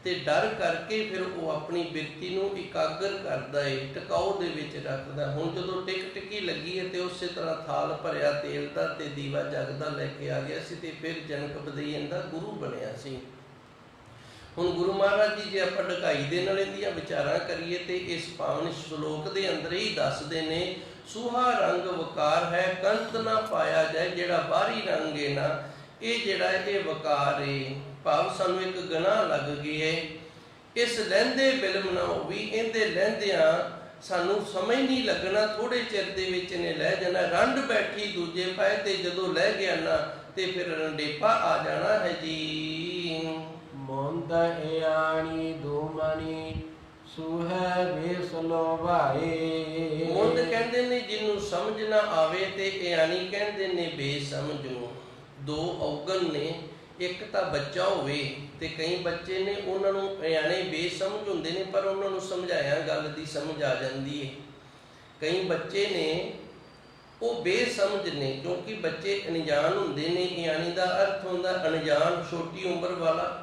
ਤੇ ਡਰ ਕਰਕੇ ਫਿਰ ਉਹ ਆਪਣੀ ਬਿਰਤੀ ਨੂੰ ਇਕਾਗਰ ਕਰਦਾ ਏ, ਟਿਕਾਓ ਦੇ ਵਿੱਚ ਰੱਖਦਾ। ਹੁਣ ਜਦੋਂ ਟਿਕ ਟਿਕੀ ਲੱਗੀ ਹੈ ਤੇ ਉਸੇ ਤਰ੍ਹਾਂ ਥਾਲ ਭਰਿਆ ਤੇਲ ਦਾ ਤੇ ਦੀਵਾ ਜਗਦਾ ਲੈ ਕੇ ਆ ਗਿਆ ਸੀ ਤੇ ਫਿਰ ਜਨਕਬਦਈ ਇਹਦਾ ਗੁਰੂ ਬਣਿਆ ਸੀ। ਹੁਣ ਗੁਰੂ ਮਹਾਰਾਜ ਜੀ ਜੇ ਆਪਾਂ ਢਕਾਈ ਦੇ ਨਾਲ ਇਹਦੀਆਂ ਵਿਚਾਰਾਂ ਕਰੀਏ ਤੇ ਇਸ ਪਾਵਨ ਸ਼ਲੋਕ ਦੇ ਅੰਦਰ ਹੀ ਦੱਸਦੇ ਨੇ, ਸੁਹਾ ਰੰਗ ਵਕਾਰ ਹੈ ਕੰਤ ਨਾ ਪਾਇਆ ਜਾਏ। ਜਿਹੜਾ ਬਾਹਰੀ ਰੰਗ ਹੈ ਨਾ, ਇਹ ਜਿਹੜਾ ਇਹ ਵਕਾਰ ਹੈ, ਭਾਵ ਸਾਨੂੰ ਇੱਕ ਗੁਨਾਹ ਲੱਗ ਗਈ ਹੈ। ਇਸ ਲਹਿੰਦੇ ਬਿਲਮ ਨਾ ਹੋਵੀ, ਇਹਦੇ ਲਹਿੰਦਿਆਂ ਸਾਨੂੰ ਸਮਝ ਨਹੀਂ ਲੱਗਣਾ, ਥੋੜੇ ਚਿਰ ਦੇ ਵਿੱਚ ਨੇ ਲੈ ਜਾਣਾ। ਰੰਡ ਬੈਠੀ ਦੂਜੇ ਪਾਏ ਤੇ ਜਦੋਂ ਲੈ ਗਿਆ ਨਾ ਤੇ ਫਿਰ ਰੰਡੇਪਾ ਆ ਜਾਣਾ ਹੈ ਜੀ। ਮੁੰਦ ਇਆਣੀ ਦੁਮਣੀ ਸੁਹੈ ਵੇਸ ਲੋਭਾਏ। ਮੁੰਦ ਕਹਿੰਦੇ ਨੇ ਜਿਹਨੂੰ ਸਮਝ ਨਾ ਆਵੇ ਤੇ ਇਆਣੀ ਕਹਿੰਦੇ ਨੇ ਬੇਸਮਝੂ। ਦੋ ਔਗਣ ਨੇ, ਇੱਕ ਤਾਂ ਬੱਚਾ ਹੋਵੇ ਤੇ ਕਈ ਬੱਚੇ ਨੇ ਉਹਨਾਂ ਨੂੰ ਇਆਣੇ ਬੇਸਮਝ ਹੁੰਦੇ ਨੇ, ਪਰ ਉਹਨਾਂ ਨੂੰ ਸਮਝਾਇਆ ਗੱਲ ਦੀ ਸਮਝ ਆ ਜਾਂਦੀ ਹੈ। ਕਈ ਬੱਚੇ ਨੇ ਉਹ ਬੇਸਮਝ ਨੇ, ਕਿਉਂਕਿ ਬੱਚੇ ਅਣਜਾਣ ਹੁੰਦੇ ਨੇ। ਇਆਣੀ ਦਾ ਅਰਥ ਹੁੰਦਾ ਅਣਜਾਣ, ਛੋਟੀ ਉਮਰ ਵਾਲਾ।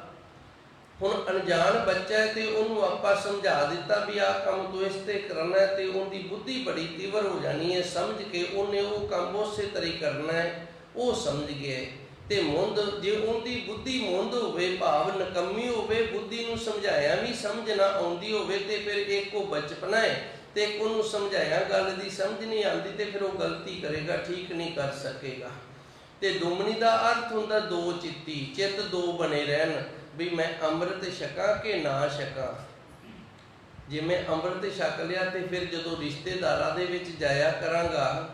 ਹੁਣ ਅਣਜਾਣ ਬੱਚਾ ਹੈ ਤੇ ਉਹਨੂੰ ਆਪਾਂ ਸਮਝਾ ਦਿੱਤਾ ਵੀ ਆਹ ਕੰਮ ਤੂੰ ਇਸ ਤੇ ਕਰਨਾ ਹੈ, ਤੇ ਉਹਦੀ ਬੁੱਧੀ ਬੜੀ ਤੀਵਰ ਹੋ ਜਾਣੀ ਹੈ, ਸਮਝ ਕੇ ਉਹਨੇ ਉਹ ਕੰਮ ਉਸੇ ਤਰ੍ਹਾਂ ਹੀ ਕਰਨਾ ਹੈ, ਉਹ ਸਮਝ ਗਿਆ। ਤੇ ਮੁੰਦ, ਜੇ ਉਹਦੀ ਬੁੱਧੀ ਮੁੰਦ ਹੋਵੇ, ਭਾਵ ਨਕੰਮੀ ਹੋਵੇ, ਬੁੱਧੀ ਨੂੰ ਸਮਝਾਇਆ ਵੀ ਸਮਝ ਨਾ ਆਉਂਦੀ ਹੋਵੇ, ਤੇ ਫਿਰ ਇੱਕ ਉਹ ਬਚਪਨਾ ਹੈ ਤੇ ਉਹਨੂੰ ਸਮਝਾਇਆ ਗੱਲ ਦੀ ਸਮਝ ਨਹੀਂ ਆਉਂਦੀ ਤੇ ਫਿਰ ਉਹ ਗਲਤੀ ਕਰੇਗਾ, ਠੀਕ ਨਹੀਂ ਕਰ ਸਕੇਗਾ। ਤੇ ਦੁਮਣੀ ਦਾ ਅਰਥ ਹੁੰਦਾ ਦੋ ਚਿੱਤੀ, ਚਿੱਤ ਦੋ ਬਣੇ ਰਹਿਣ ਵੀ ਮੈਂ ਅੰਮ੍ਰਿਤ ਛਕਾਂ ਕਿ ਨਾ ਛਕਾਂ। ਜੇ ਮੈਂ ਅੰਮ੍ਰਿਤ ਛਕ ਲਿਆ ਤੇ ਫਿਰ ਜਦੋਂ ਰਿਸ਼ਤੇਦਾਰਾਂ ਦੇ ਵਿੱਚ ਜਾਇਆ ਕਰਾਂਗਾ,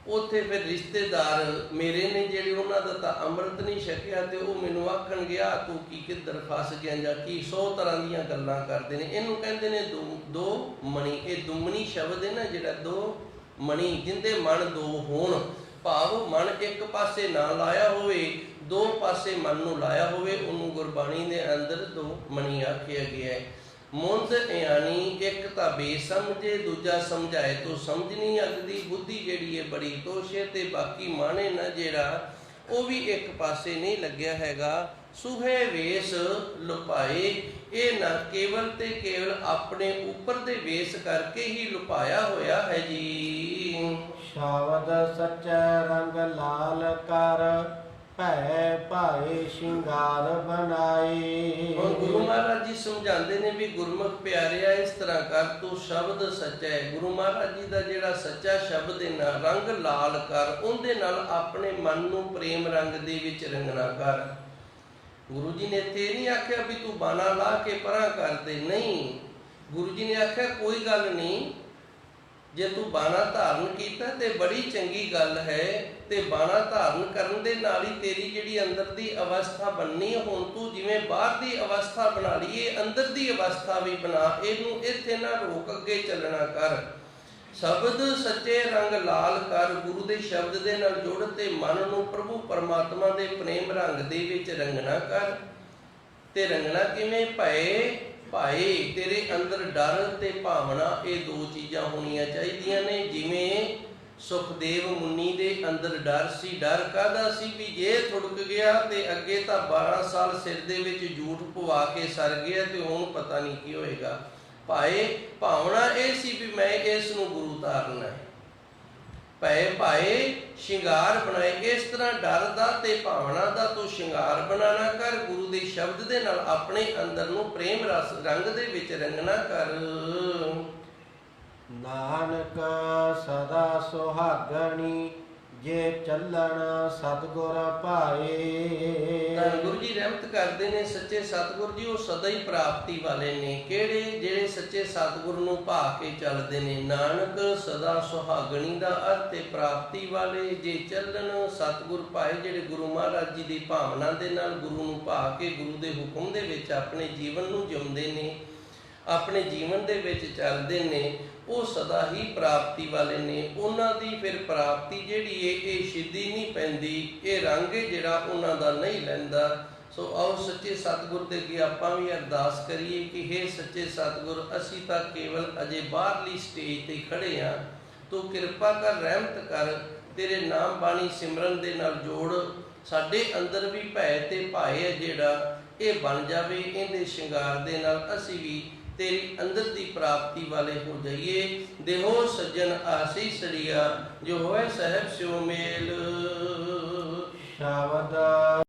ਉੱਥੇ ਫਿਰ ਰਿਸ਼ਤੇਦਾਰ ਮੇਰੇ ਨੇ ਜਿਹੜੇ, ਉਹਨਾਂ ਦਾ ਤਾਂ ਅੰਮ੍ਰਿਤ ਨਹੀਂ ਛਕਿਆ ਤੇ ਉਹ ਮੈਨੂੰ ਆਖਣਗੇ ਆ ਤੂੰ ਕੀ ਕਿੱਧਰ ਫਸ ਗਿਆ ਜਾਂ ਕੀ, 100 ਤਰ੍ਹਾਂ ਦੀਆਂ ਗੱਲਾਂ ਕਰਦੇ ਨੇ। ਇਹਨੂੰ ਕਹਿੰਦੇ ਨੇ ਦੋ ਮਣੀ। ਇਹ ਦੁਮਣੀ ਸ਼ਬਦ ਹੈ ਨਾ ਜਿਹੜਾ, ਦੋ ਮਣੀ, ਜਿੰਦੇ ਮਨ ਦੋ ਹੋਣ, ਭਾਵ ਮਨ ਇੱਕ ਪਾਸੇ ਨਾ ਲਾਇਆ ਹੋਵੇ, ਦੋ ਪਾਸੇ ਮਨ ਨੂੰ ਲਾਇਆ ਹੋਵੇ, ਉਹਨੂੰ ਗੁਰਬਾਣੀ ਦੇ ਅੰਦਰ ਦੋ ਮਣੀ ਆਖਿਆ ਗਿਆ ਹੈ। ਮੁੰਦ ਇਆਣੀ, ਇੱਕ ਤਾਂ ਬੇਸਮਝੇ, ਦੂਜਾ ਸਮਝਾਏ ਤੋਂ ਸਮਝ ਨਹੀਂ ਲੱਗਦੀ। ਬੁੱਧੀ ਜਿਹੜੀ ਹੈ ਬੜੀ ਤੋਸ਼ ਹੈ ਤੇ ਬਾਕੀ ਮਾਣੇ ਨਾ ਜਿਹੜਾ ਉਹ ਵੀ ਇੱਕ ਪਾਸੇ ਨਹੀਂ ਲੱਗਿਆ ਹੈਗਾ। ਸੁਹੇ ਵੇਸ ਲੁਪਾਏ। ਇਹ ਨਾ ਕੇਵਲ ਤੇ ਕੇਵਲ ਆਪਣੇ ਉੱਪਰ ਦੇ ਵੇਸ ਕਰਕੇ ਹੀ ਲੁਪਾਇਆ ਹੋਇਆ ਹੈ ਜੀ। ਸ਼ਬਦ ਸਚੈ ਰੰਗ ਲਾਲ ਕਰ, ਭੈ ਭਾਏ ਸ਼ਿੰਗਾਰ ਬਣਾਏ। ਹੁਣ ਗੁਰੂ ਮਹਾਰਾਜ ਜੀ ਸਮਝਾਉਂਦੇ ਨੇ ਵੀ ਗੁਰਮੁਖ ਪਿਆਰਿਆ ਇਸ ਤਰ੍ਹਾਂ ਕਰ, ਤੂੰ ਸ਼ਬਦ ਸੱਚਾ ਹੈ। ਗੁਰੂ ਮਹਾਰਾਜ ਜੀ ਦਾ ਜਿਹੜਾ ਸੱਚਾ ਸ਼ਬਦ ਦੇ ਨਾਲ ਰੰਗ ਲਾਲ ਕਰ, ਉਹਦੇ ਨਾਲ ਆਪਣੇ ਮਨ ਨੂੰ ਪ੍ਰੇਮ ਰੰਗ ਦੇ ਵਿੱਚ ਰੰਗਣਾ ਕਰ। ਗੁਰੂ ਜੀ ਨੇ ਇੱਥੇ ਨਹੀਂ ਆਖਿਆ ਵੀ ਤੂੰ ਬਾਣਾ ਲਾ ਕੇ ਪਰਾਂ ਕਰ ਦੇ, ਨਹੀਂ। ਗੁਰੂ ਜੀ ਨੇ ਆਖਿਆ ਕੋਈ ਗੱਲ ਨਹੀਂ, ਜੇ ਤੂੰ ਬਾਣਾ ਧਾਰਨ ਕੀਤਾ ਤੇ ਬੜੀ ਚੰਗੀ ਗੱਲ ਹੈ, ਤੇ ਬਾਣਾ ਧਾਰਨ ਕਰਨ ਦੇ ਨਾਲ ਹੀ ਤੇਰੀ ਜਿਹੜੀ ਅੰਦਰ ਦੀ ਅਵਸਥਾ ਬਣਨੀ ਹੈ। ਹੁਣ ਤੂੰ ਜਿਵੇਂ ਬਾਹਰ ਦੀ ਅਵਸਥਾ ਬਣਾ ਲਈਏ, ਅੰਦਰ ਦੀ ਅਵਸਥਾ ਵੀ ਬਣਾ, ਇਹਨੂੰ ਇੱਥੇ ਨਾ ਰੋਕ, ਅੱਗੇ ਚੱਲਣਾ ਕਰ। ਸ਼ਬਦ ਸੱਚੇ ਰੰਗ ਲਾਲ ਕਰ, ਗੁਰੂ ਦੇ ਸ਼ਬਦ ਦੇ ਨਾਲ ਜੁੜ ਤੇ ਮਨ ਨੂੰ ਪ੍ਰਭੂ ਪਰਮਾਤਮਾ ਦੇ ਪ੍ਰੇਮ ਰੰਗ ਦੇ ਵਿੱਚ ਰੰਗਣਾ ਕਰ। ਤੇ ਰੰਗਣਾ ਕਿਵੇਂ? ਭਏ ਭਾਏ, ਤੇਰੇ ਅੰਦਰ ਡਰ ਤੇ ਭਾਵਨਾ, ਇਹ ਦੋ ਚੀਜ਼ਾਂ ਹੋਣੀਆਂ ਚਾਹੀਦੀਆਂ ਨੇ। ਜਿਵੇਂ ਸੁਖਦੇਵ ਮੁੰਨੀ ਦੇ ਅੰਦਰ ਡਰ ਸੀ। ਡਰ ਕਾਹਦਾ ਸੀ? ਵੀ ਜੇ ਥੁੜਕ ਗਿਆ ਤੇ ਅੱਗੇ ਤਾਂ 12 ਸਾਲ ਸਿਰ ਦੇ ਵਿੱਚ ਜੂਠ ਪਵਾ ਕੇ ਸਰ ਗਿਆ ਤੇ ਹੁਣ ਪਤਾ ਨਹੀਂ ਕੀ ਹੋਏਗਾ। ਭਾਏ ਭਾਵਨਾ ਇਹ ਸੀ ਵੀ ਮੈਂ ਇਸ ਨੂੰ ਗੁਰੂ ਧਾਰਨਾ ਹੈ। ਭੈ ਭਾਏ ਸ਼ਿੰਗਾਰ ਬਣਾਏ। ਇਸ ਤਰ੍ਹਾਂ ਡਰ ਦਾ ਤੇ ਭਾਵਨਾ ਦਾ ਤੂੰ ਸ਼ਿੰਗਾਰ ਬਣਾਣਾ ਕਰ, ਗੁਰੂ ਦੇ ਸ਼ਬਦ ਦੇ ਨਾਲ ਆਪਣੇ ਅੰਦਰ ਨੂੰ ਪ੍ਰੇਮ ਰਸ ਰੰਗ ਦੇ ਵਿੱਚ ਰੰਗਣਾ ਕਰ। ਨਾਨਕ ਸਦਾ ਸੁਹਾਗਣੀ, ਜੇ ਚੱਲਣ ਸਤਿਗੁਰ ਭਾਏ। ਤਾਂ ਗੁਰੂ ਜੀ ਰਹਿਮਤ ਕਰਦੇ ਨੇ, ਸੱਚੇ ਸਤਿਗੁਰ ਜੀ ਉਹ ਸਦਾ ਹੀ ਪ੍ਰਾਪਤੀ ਵਾਲੇ ਨੇ। ਕਿਹੜੇ? ਜਿਹੜੇ ਸੱਚੇ ਸਤਿਗੁਰ ਨੂੰ ਭਾ ਕੇ ਚੱਲਦੇ ਨੇ। ਨਾਨਕ ਸਦਾ ਸੁਹਾਗਣੀ ਦਾ ਅਰਥ ਹੈ ਪ੍ਰਾਪਤੀ ਵਾਲੇ। ਜੇ ਚੱਲਣ ਸਤਿਗੁਰ ਭਾਏ, ਜਿਹੜੇ ਗੁਰੂ ਮਹਾਰਾਜ ਜੀ ਦੀ ਭਾਵਨਾ ਦੇ ਨਾਲ ਗੁਰੂ ਨੂੰ ਭਾ ਕੇ ਗੁਰੂ ਦੇ ਹੁਕਮ ਦੇ ਵਿੱਚ ਆਪਣੇ ਜੀਵਨ ਨੂੰ ਜਿਉਂਦੇ ਨੇ, ਆਪਣੇ ਜੀਵਨ ਦੇ ਵਿੱਚ ਚੱਲਦੇ ਨੇ, ਉਹ ਸਦਾ ਹੀ ਪ੍ਰਾਪਤੀ ਵਾਲੇ ਨੇ। ਉਹਨਾਂ ਦੀ ਫਿਰ ਪ੍ਰਾਪਤੀ ਜਿਹੜੀ ਹੈ ਇਹ ਸਿੱਧੀ ਨਹੀਂ ਪੈਂਦੀ, ਇਹ ਰੰਗ ਜਿਹੜਾ ਉਹਨਾਂ ਦਾ ਨਹੀਂ ਲੈਂਦਾ। ਸੋ ਆਓ ਸੱਚੇ ਸਤਿਗੁਰ ਦੇ ਅੱਗੇ ਆਪਾਂ ਵੀ ਅਰਦਾਸ ਕਰੀਏ ਕਿ ਹੇ ਸੱਚੇ ਸਤਿਗੁਰ, ਅਸੀਂ ਤਾਂ ਕੇਵਲ ਅਜੇ ਬਾਹਰਲੀ ਸਟੇਜ ਤੇ ਖੜੇ ਹਾਂ, ਤੂੰ ਕਿਰਪਾ ਕਰ, ਰਹਿਮਤ ਕਰ, ਤੇਰੇ ਨਾਮ ਬਾਣੀ ਸਿਮਰਨ ਦੇ ਨਾਲ ਜੋੜ। ਸਾਡੇ ਅੰਦਰ ਵੀ ਭੈ ਤੇ ਭਾਏ ਹੈ ਜਿਹੜਾ ਇਹ ਬਣ ਜਾਵੇ, ਇਹਦੇ ਸ਼ਿੰਗਾਰ ਦੇ ਨਾਲ ਅਸੀਂ ਵੀ ਤੇਰੀ ਅੰਦਰ ਦੀ ਪ੍ਰਾਪਤੀ ਵਾਲੇ ਹੋ ਜਾਈਏ। ਦੇਹੋ ਸੱਜਣ ਆਸੀਸੜੀਆ, ਜੋ ਹੋਏ ਸਹਿਬ ਸਿਉ ਮੇਲ। ਸ਼ਬਦ